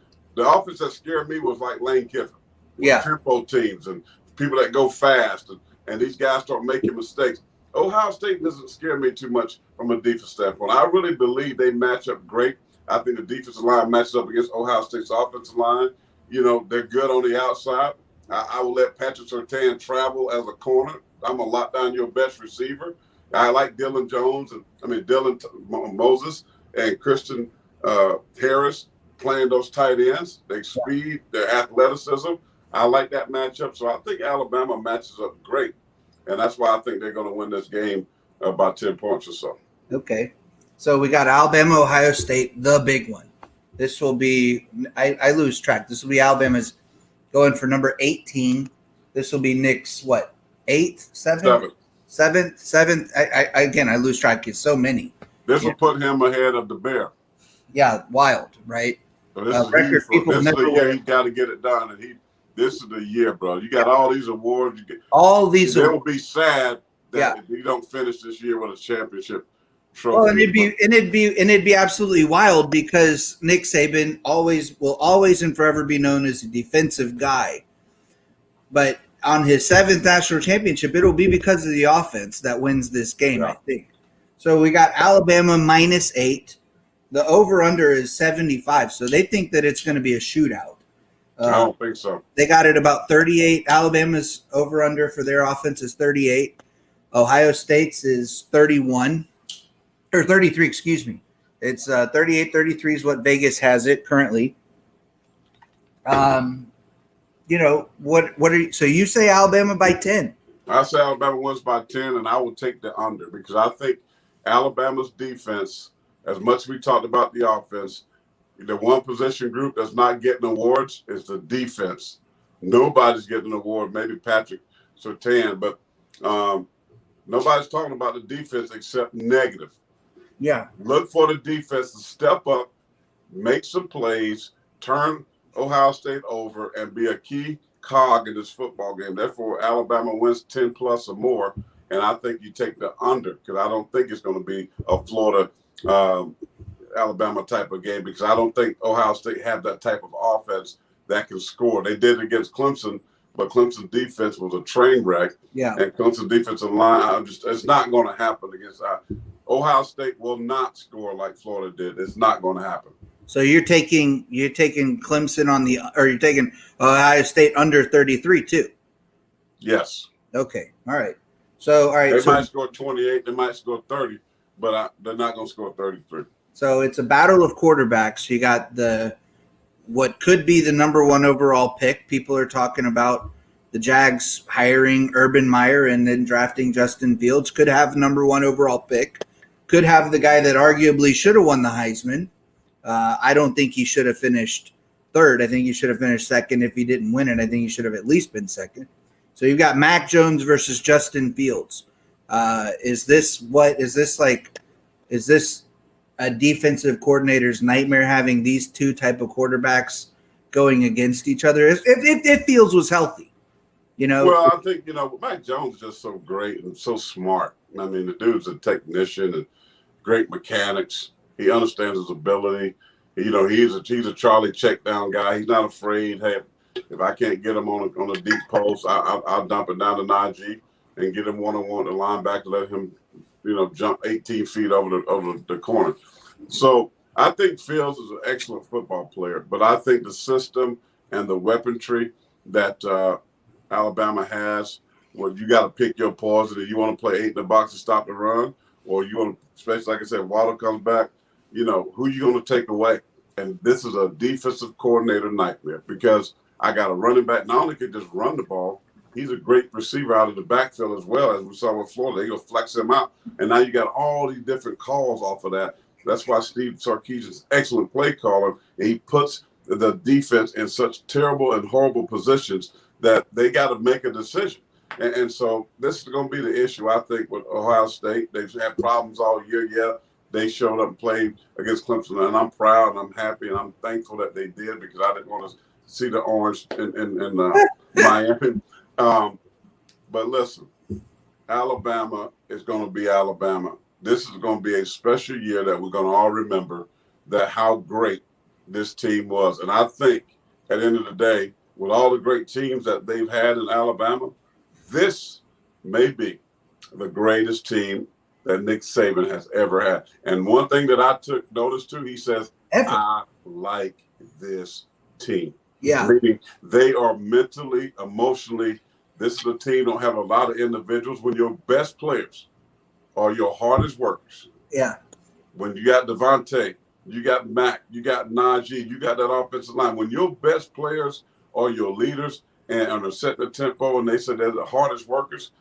that scared me was like Lane Kiffin. Tempo teams and people that go fast and these guys start making mistakes. Ohio State doesn't scare me too much from a defense standpoint. I really believe they match up great. I think the defensive line matches up against Ohio State's offensive line. They're good on the outside. I will let Patrick Surtain travel as a corner. I'm going to lock down your best receiver. I like Dylan Moses and Christian Harris playing those tight ends. Their speed, their athleticism. I like that matchup. So I think Alabama matches up great. And that's why I think they're going to win this game by 10 points or so. Okay. So we got Alabama, Ohio State, the big one. This will be I lose track. This will be Alabama's going for number 18. This will be Nick's, what, 8th, 7th? 7th. I lose track. It's so many. This will put him ahead of the Bear. Yeah, wild, right? So this is huge for him. This is the year he's got to get it done, and this is the year, bro. You got all these awards. They will be sad that if you don't finish this year with a championship trophy. Well, and it'd be absolutely wild because Nick Saban will always and forever be known as a defensive guy. But on his 7th national championship, it'll be because of the offense that wins this game, I think. So we got Alabama -8. The over-under is 75, so they think that it's going to be a shootout. I don't think so. They got it about 38. Alabama's over-under for their offense is 38. Ohio State's is 31. Or 33, excuse me. It's 38-33 is what Vegas has it currently. What are you? So you say Alabama by 10? I say Alabama wins by 10, and I will take the under because I think Alabama's defense, as much as we talked about the offense, the one position group that's not getting awards is the defense. Nobody's getting an award, maybe Patrick Surtain, but nobody's talking about the defense except negative. Yeah. Look for the defense to step up, make some plays, turn Ohio State over, and be a key cog in this football game. Therefore, Alabama wins 10 plus or more, and I think you take the under because I don't think it's going to be a Florida Alabama type of game because I don't think Ohio State have that type of offense that can score. They did it against Clemson, but Clemson's defense was a train wreck. Yeah. And Clemson's defensive line, it's not going to happen against Ohio State will not score like Florida did. It's not going to happen. So you're taking Clemson or you're taking Ohio State under 33 too. Yes. Okay. All right. So all right. They might score 28. They might score 30, but they're not going to score 33. So it's a battle of quarterbacks. You got what could be the number 1 overall pick. People are talking about the Jags hiring Urban Meyer and then drafting Justin Fields. Could have the number 1 overall pick. Could have the guy that arguably should have won the Heisman. I don't think he should have finished 3rd. I think he should have finished 2nd if he didn't win it. I think he should have at least been 2nd. So you've got Mac Jones versus Justin Fields. Is this a defensive coordinator's nightmare having these two type of quarterbacks going against each other? If Fields was healthy, Well, I think, Mac Jones is just so great and so smart. I mean, the dude's a technician and great mechanics. He understands his ability. He's a Charlie check down guy. He's not afraid. Hey, if I can't get him on a deep post, I'll dump it down to Najee and get him one-on-one to linebacker, let him, jump 18 feet over the corner. So I think Fields is an excellent football player, but I think the system and the weaponry that Alabama has, you got to pick your poison. If you want to play 8 in the box and stop the run, or you want to, especially like I said, Waddle comes back, who you going to take away? And this is a defensive coordinator nightmare because I got a running back. Not only can just run the ball, he's a great receiver out of the backfield as well, as we saw with Florida. They're going to flex him out. And now you got all these different calls off of that. That's why Steve Sarkisian is an excellent play caller. And he puts the defense in such terrible and horrible positions that they got to make a decision. And so this is going to be the issue, I think, with Ohio State. They've had problems all year. Yeah, they showed up and played against Clemson, and I'm proud and I'm happy and I'm thankful that they did because I didn't want to see the orange in Miami. But listen, Alabama is going to be Alabama. This is going to be a special year that we're going to all remember that how great this team was. And I think at the end of the day, with all the great teams that they've had in Alabama, this may be the greatest team that Nick Saban has ever had. And one thing that I took notice to, he says, I like this team. Yeah. Meaning they are mentally, emotionally, this is a team don't have a lot of individuals. When your best players are your hardest workers. Yeah. When you got Devontae, you got Mac, you got Najee, you got that offensive line. When your best players are your leaders and are setting the tempo and they said they're the hardest workers,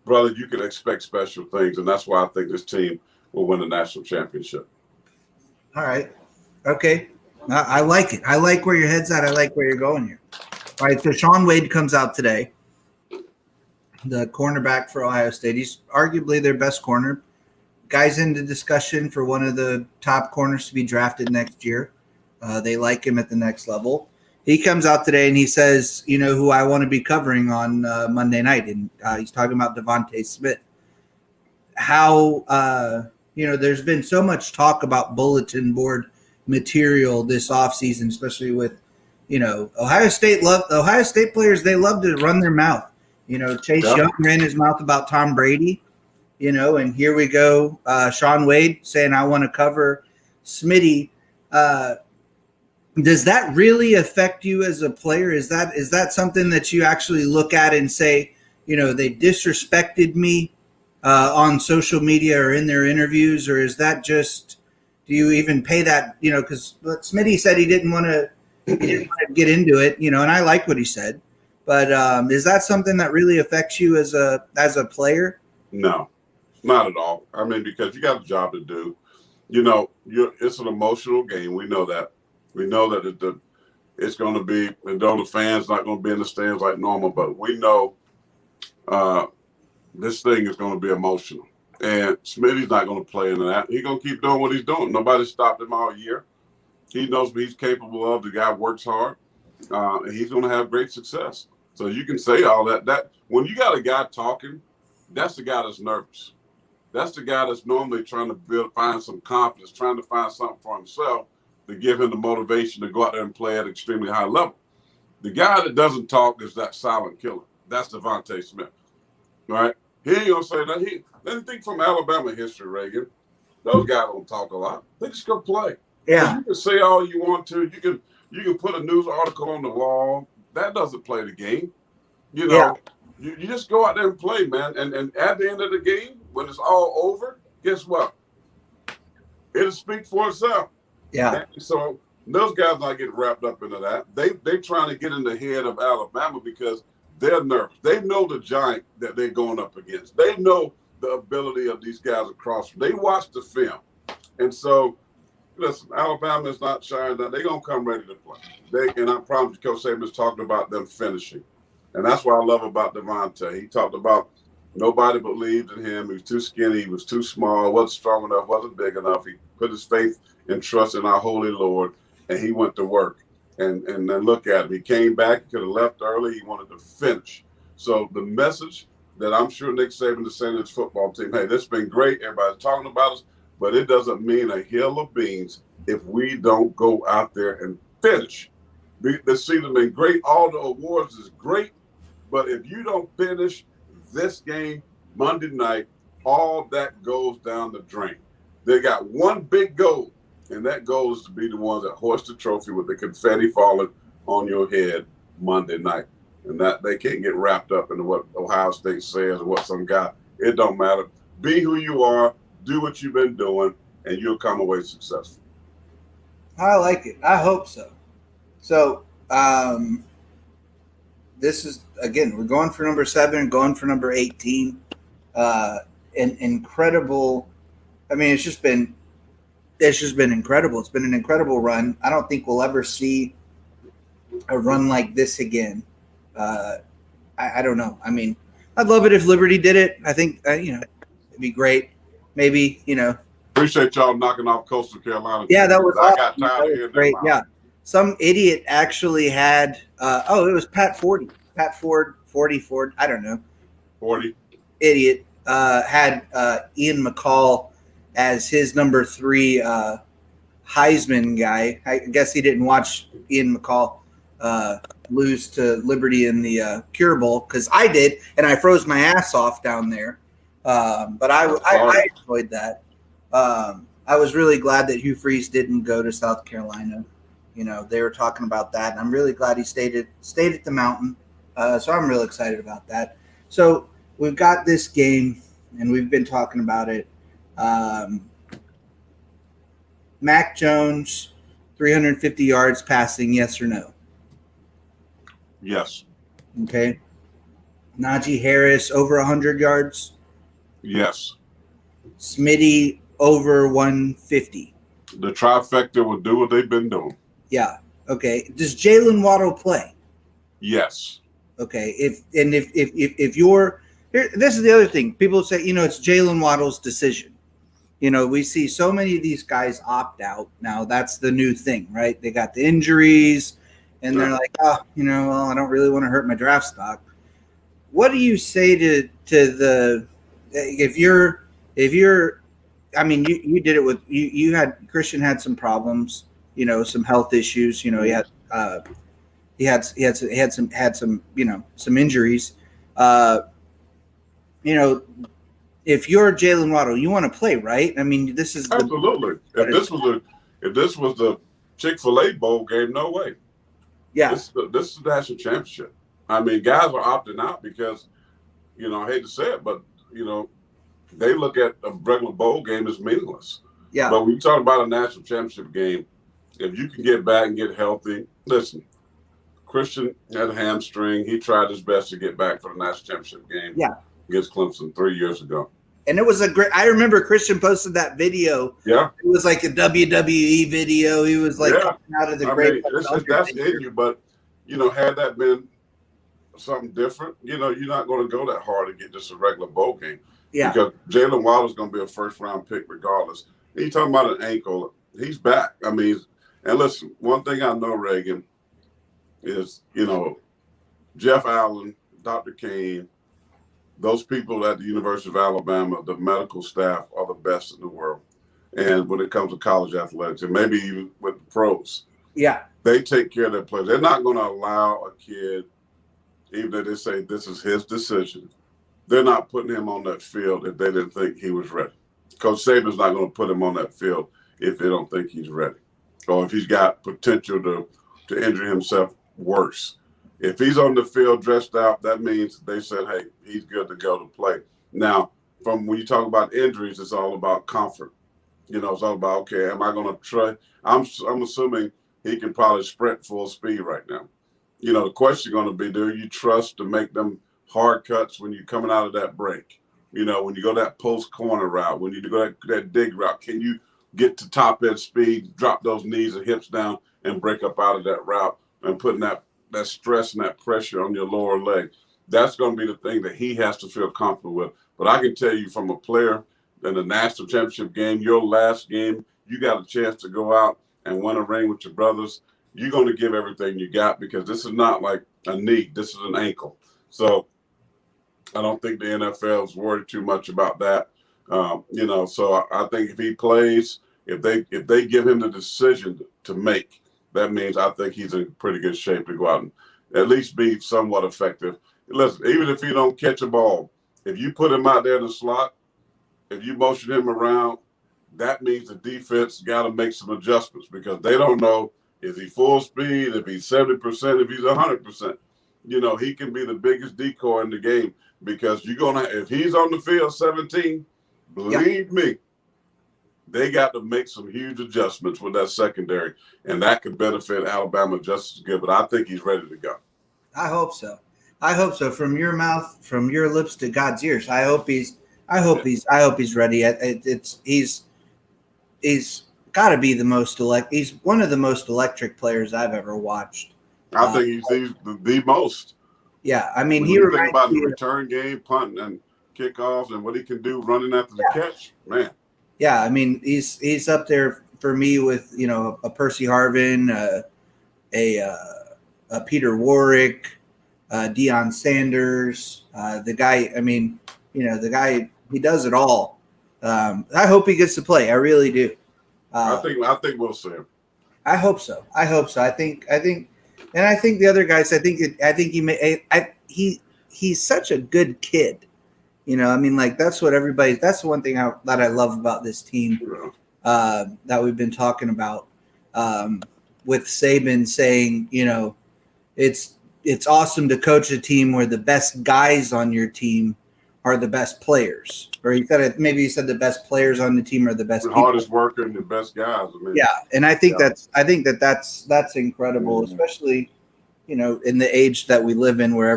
brother, you can expect special things. And that's why I think this team will win the national championship. All right. Okay. I like it. I like where your head's at. I like where you're going here. All right. So Shaun Wade comes out today, the cornerback for Ohio State. He's arguably their best corner. guys into discussion for one of the top corners to be drafted next year. They like him at the next level. He comes out today and he says, you know, who I want to be covering on Monday night. And he's talking about Devontae Smith. How, you know, there's been so much talk about bulletin board material this offseason, especially with, you know, Ohio State players. They love to run their mouth. You know, Chase Young ran his mouth about Tom Brady, you know, and here we go. Sean Wade saying, I want to cover Smitty. Does that really affect you as a player? Is that something that you actually look at and say, you know, they disrespected me on social media or in their interviews, or is that just, do you even pay that, you know, because Smitty said he didn't want to get into it, you know, and I like what he said, but is that something that really affects you as a player? No, not at all. I mean, because you got a job to do, you know, it's an emotional game. We know that. We know that it's going to be, and though the fans not going to be in the stands like normal, but we know this thing is going to be emotional. And Smitty's not going to play into that. He's going to keep doing what he's doing. Nobody stopped him all year. He knows what he's capable of. The guy works hard, and he's going to have great success. So you can say all that. That when you got a guy talking, that's the guy that's nervous. That's the guy that's normally trying to find some confidence, trying to find something for himself to give him the motivation to go out there and play at an extremely high level. The guy that doesn't talk is that silent killer. That's Devontae Smith, right? He ain't gonna say that. Anything from Alabama history, Reagan. Those guys don't talk a lot. They just go play. Yeah. You can say all you want to. You can put a news article on the wall. That doesn't play the game. You know, you just go out there and play, man. And at the end of the game, when it's all over, guess what? It'll speak for itself. Yeah. And so those guys not getting wrapped up into that. They trying to get in the head of Alabama because they're nervous. They know the giant that they're going up against. They know the ability of these guys across. They watch the film. And so, listen, Alabama is not shy that they're going to come ready to play. And I promise you, Coach Saban's talking about them finishing. And that's what I love about Devontae. He talked about nobody believed in him. He was too skinny. He was too small. Wasn't strong enough. Wasn't big enough. He put his faith and trust in our holy Lord, and he went to work. And then look at him. He came back. He could have left early. He wanted to finish. So the message that I'm sure Nick Saban is saying to his football team, hey, this has been great. Everybody's talking about us, but it doesn't mean a hill of beans if we don't go out there and finish. This season has been great. All the awards is great, but if you don't finish this game Monday night, all that goes down the drain. They got one big goal, and that goal is to be the ones that hoist the trophy with the confetti falling on your head Monday night. And that they can't get wrapped up into what Ohio State says or what some guy. It don't matter. Be who you are, do what you've been doing, and you'll come away successful. I like it. I hope so. So this is, again, we're going for number 7, going for number 18. An incredible. I mean, it's just been incredible. It's been an incredible run. I don't think we'll ever see a run like this again. I don't know. I mean, I'd love it if Liberty did it. I think, you know, it'd be great. Maybe, you know. Appreciate y'all knocking off Coastal Carolina. Yeah, that was I awesome. got tired of hearing great. that. Yeah. Some idiot actually had, it was Pat Ford. I don't know. 40. Idiot had Ian McCall as his number 3 Heisman guy. I guess he didn't watch Ian McCall lose to Liberty in the Cure Bowl, because I did, and I froze my ass off down there. But I enjoyed that. I was really glad that Hugh Freeze didn't go to South Carolina. You know, they were talking about that, and I'm really glad he stayed at the Mountain. So I'm real excited about that. So we've got this game, and we've been talking about it. Mac Jones, 350 yards passing, yes or no? Yes. Okay. Najee Harris, over 100 yards? Yes. Smitty, over 150? The trifecta will do what they've been doing. Yeah. Okay. Does Jalen Waddle play? Yes. Okay. If you're here, this is the other thing. People say, you know, it's Jalen Waddle's decision. We see so many of these guys opt out now. That's the new thing, right? They got the injuries, and they're like, oh, well, I don't really want to hurt my draft stock. What do you say to the if you're I mean, you did it with you had Christian had some problems, some health issues. He had some injuries. Uh, you know, if you're Jalen Waddle, you want to play, right? I mean, this is absolutely. If this was the Chick-fil-A bowl game, no way. Yeah. This is the national championship. I mean, guys are opting out because, I hate to say it, but they look at a regular bowl game as meaningless. Yeah. But when you talk about a national championship game, if you can get back and get healthy, listen, Christian had a hamstring. He tried his best to get back for the national championship game against Clemson 3 years ago. And it was I remember Christian posted that video. Yeah. It was like a WWE video. He was like coming out of the grave. That's in you, but, had that been something different, you're not going to go that hard to get just a regular bowl game. Yeah. Because Jalen Waddle is going to be a first-round pick regardless. And you're talking about an ankle. He's back. I mean, and listen, one thing I know, Reagan, is, Jeff Allen, Dr. Kane, those people at the University of Alabama, the medical staff are the best in the world. And when it comes to college athletics, and maybe even with the pros, they take care of their players. They're not going to allow a kid, even if they say this is his decision, they're not putting him on that field if they didn't think he was ready. Coach Saban's not going to put him on that field if they don't think he's ready, or if he's got potential to injure himself worse. If he's on the field dressed out, that means they said, hey, he's good to go to play. Now, from when you talk about injuries, it's all about comfort. It's all about, okay, am I going to try? I'm assuming he can probably sprint full speed right now. The question is going to be, do you trust to make them hard cuts when you're coming out of that break? When you go that post corner route, when you go that dig route, can you get to top end speed, drop those knees and hips down and break up out of that route and putting that stress and that pressure on your lower leg? That's going to be the thing that he has to feel comfortable with. But I can tell you from a player in the national championship game, your last game, you got a chance to go out and win a ring with your brothers. You're going to give everything you got, because this is not like a knee. This is an ankle. So I don't think the NFL is worried too much about that. So I think if he plays, if they give him the decision to make, that means I think he's in pretty good shape to go out and at least be somewhat effective. Listen, even if he don't catch a ball, if you put him out there in the slot, if you motion him around, that means the defense got to make some adjustments, because they don't know, is he full speed, if he's 70%, if he's 100%. He can be the biggest decoy in the game, because if he's on the field 17, believe me, they got to make some huge adjustments with that secondary, and that could benefit Alabama just as good. But I think he's ready to go. I hope so. From your mouth, from your lips to God's ears. I hope he's ready. He's got to be he's one of the most electric players I've ever watched. I think he's the most. Yeah, I mean, when you think about the return game, punt and kickoffs, and what he can do running after the catch, man. Yeah, I mean, he's up there for me with a Percy Harvin, a Peter Warwick, Deion Sanders. The guy, I mean, the guy, he does it all. I hope he gets to play. I really do. I think we'll see him. I hope so. I think, and I think the other guys. I think he may. He's such a good kid. I mean, like, that's what that's the one thing that I love about this team that we've been talking about, with Saban saying, it's awesome to coach a team where the best guys on your team are the best players. Or he said the best players on the team are the best people. Hardest worker and the best guys. I mean, yeah, and I think that's incredible, especially, in the age that we live in, where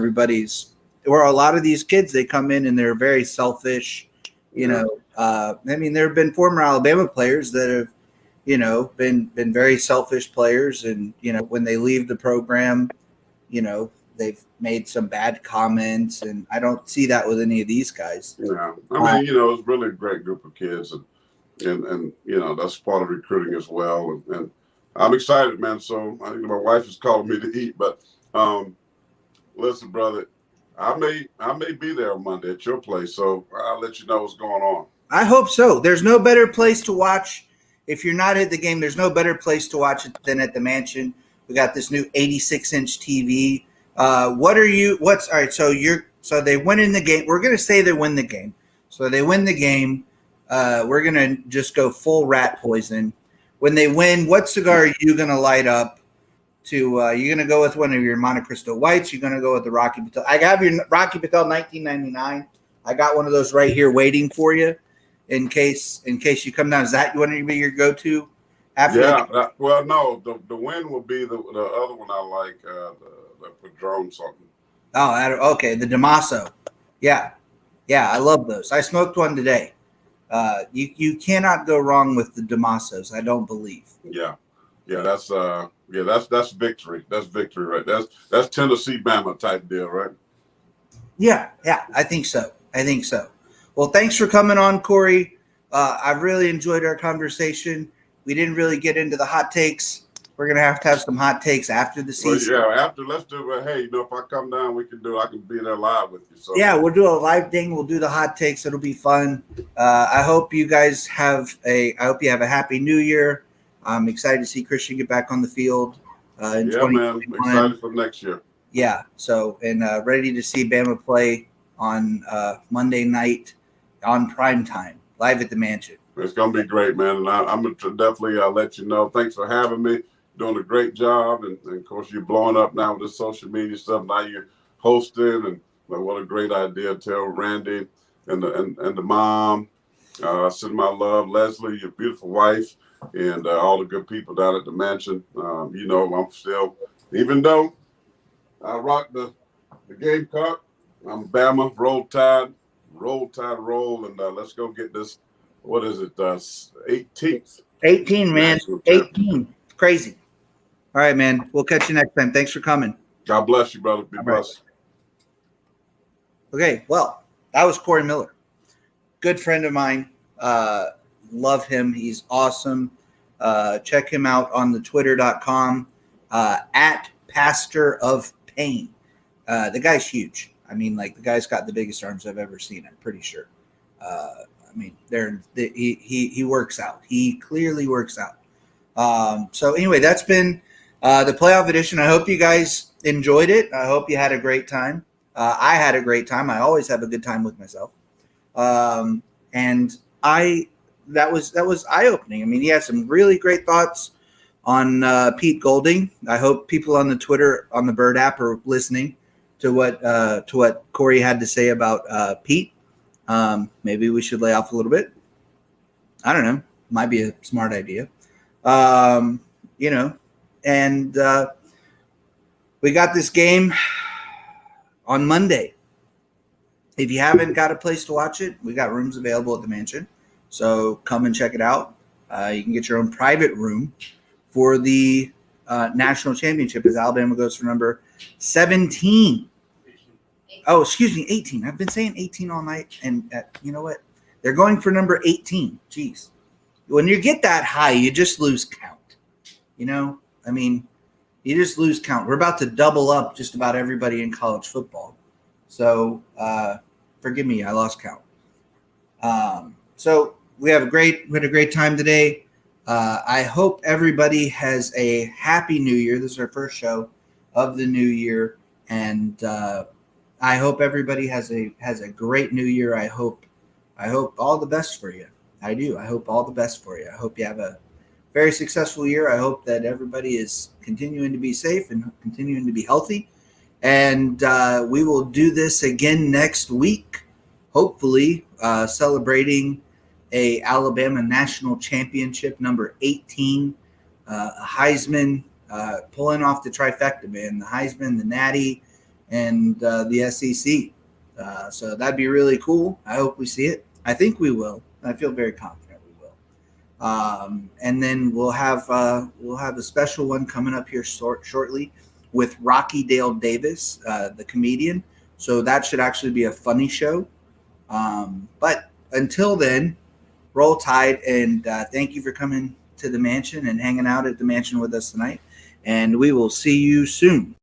a lot of these kids, they come in and they're very selfish. I mean, there have been former Alabama players that have, been very selfish players, and when they leave the program, they've made some bad comments, and I don't see that with any of these guys. Yeah, I mean, it's really a great group of kids, and and that's part of recruiting as well. And I'm excited, man. So I think my wife is calling me to eat, but listen, brother, I may be there on Monday at your place, so I'll let you know what's going on. I hope so. There's no better place to watch. If you're not at the game, there's no better place to watch it than at the mansion. We got this new 86-inch TV. All right? So they win in the game. We're gonna say they win the game. So they win the game. We're gonna just go full rat poison. When they win, what cigar are you gonna light up? You're gonna go with one of your Monte Cristo Whites. You're gonna go with the Rocky Patel. I have your Rocky Patel 1999. I got one of those right here waiting for you. In case you come down, is that one to be your go-to? Well, no, the win will be the other one I like, the Padron something. Oh, okay, the Damaso. Yeah, I love those. I smoked one today. You cannot go wrong with the Damasos. I don't believe. Yeah, that's victory. That's victory, right? That's Tennessee Bama type deal, right? Yeah, I think so. Well, thanks for coming on, Corey. I really enjoyed our conversation. We didn't really get into the hot takes. We're gonna have to have some hot takes after the season. Well, yeah, let's do it. Hey, if I come down, I can be there live with you. So yeah, we'll do a live thing. We'll do the hot takes. It'll be fun. I hope you guys have a happy New Year. I'm excited to see Christian get back on the field. Man, I'm excited for next year. Yeah. So ready to see Bama play on Monday night on prime time, live at the mansion. It's gonna be great, man. And I'm gonna definitely let you know. Thanks for having me. Doing a great job, and of course you're blowing up now with the social media stuff. Now you're hosting, and what a great idea. Tell Randy and the mom, send my love, Leslie, your beautiful wife, and all the good people down at the mansion. I'm still, even though I rock the Gamecock, I'm Bama, roll tide, and let's go get this. What is it? 18th. 18, man. 18. Crazy. All right, man. We'll catch you next time. Thanks for coming. God bless you, brother. Be blessed. Okay, well, that was Corey Miller. Good friend of mine. Love him. He's awesome. Check him out on the twitter.com at Pastor of Pain. The guy's huge. I mean, the guy's got the biggest arms I've ever seen, I'm pretty sure. He works out. He clearly works out. So anyway, that's been the playoff edition. I hope you guys enjoyed it. I hope you had a great time. I had a great time. I always have a good time with myself. And that was eye-opening. I mean, he had some really great thoughts on Pete Golding. I hope people on the Twitter, on the Bird app, are listening to what Corey had to say about Pete. Maybe we should lay off a little bit. I don't know. Might be a smart idea. And we got this game on Monday. If you haven't got a place to watch it, we got rooms available at the mansion. So come and check it out. You can get your own private room for the national championship as Alabama goes for number 17. Oh, excuse me, 18. I've been saying 18 all night. And you know what? They're going for number 18. Jeez. When you get that high, you just lose count. You just lose count. We're about to double up just about everybody in college football. So forgive me, I lost count. So we had a great time today. I hope everybody has a happy New Year. This is our first show of the new year, and I hope everybody has a great New Year. I hope all the best for you. I do. I hope all the best for you. I hope you have a very successful year. I hope that everybody is continuing to be safe and continuing to be healthy. And we will do this again next week, hopefully celebrating a Alabama national championship, number 18, Heisman, pulling off the trifecta, man, the Heisman, the Natty, and the SEC. So that'd be really cool. I hope we see it. I think we will. I feel very confident we will. And then we'll have a special one coming up here shortly with Rocky Dale Davis, the comedian. So that should actually be a funny show. But until then, Roll Tide, and thank you for coming to the mansion and hanging out at the mansion with us tonight. And we will see you soon.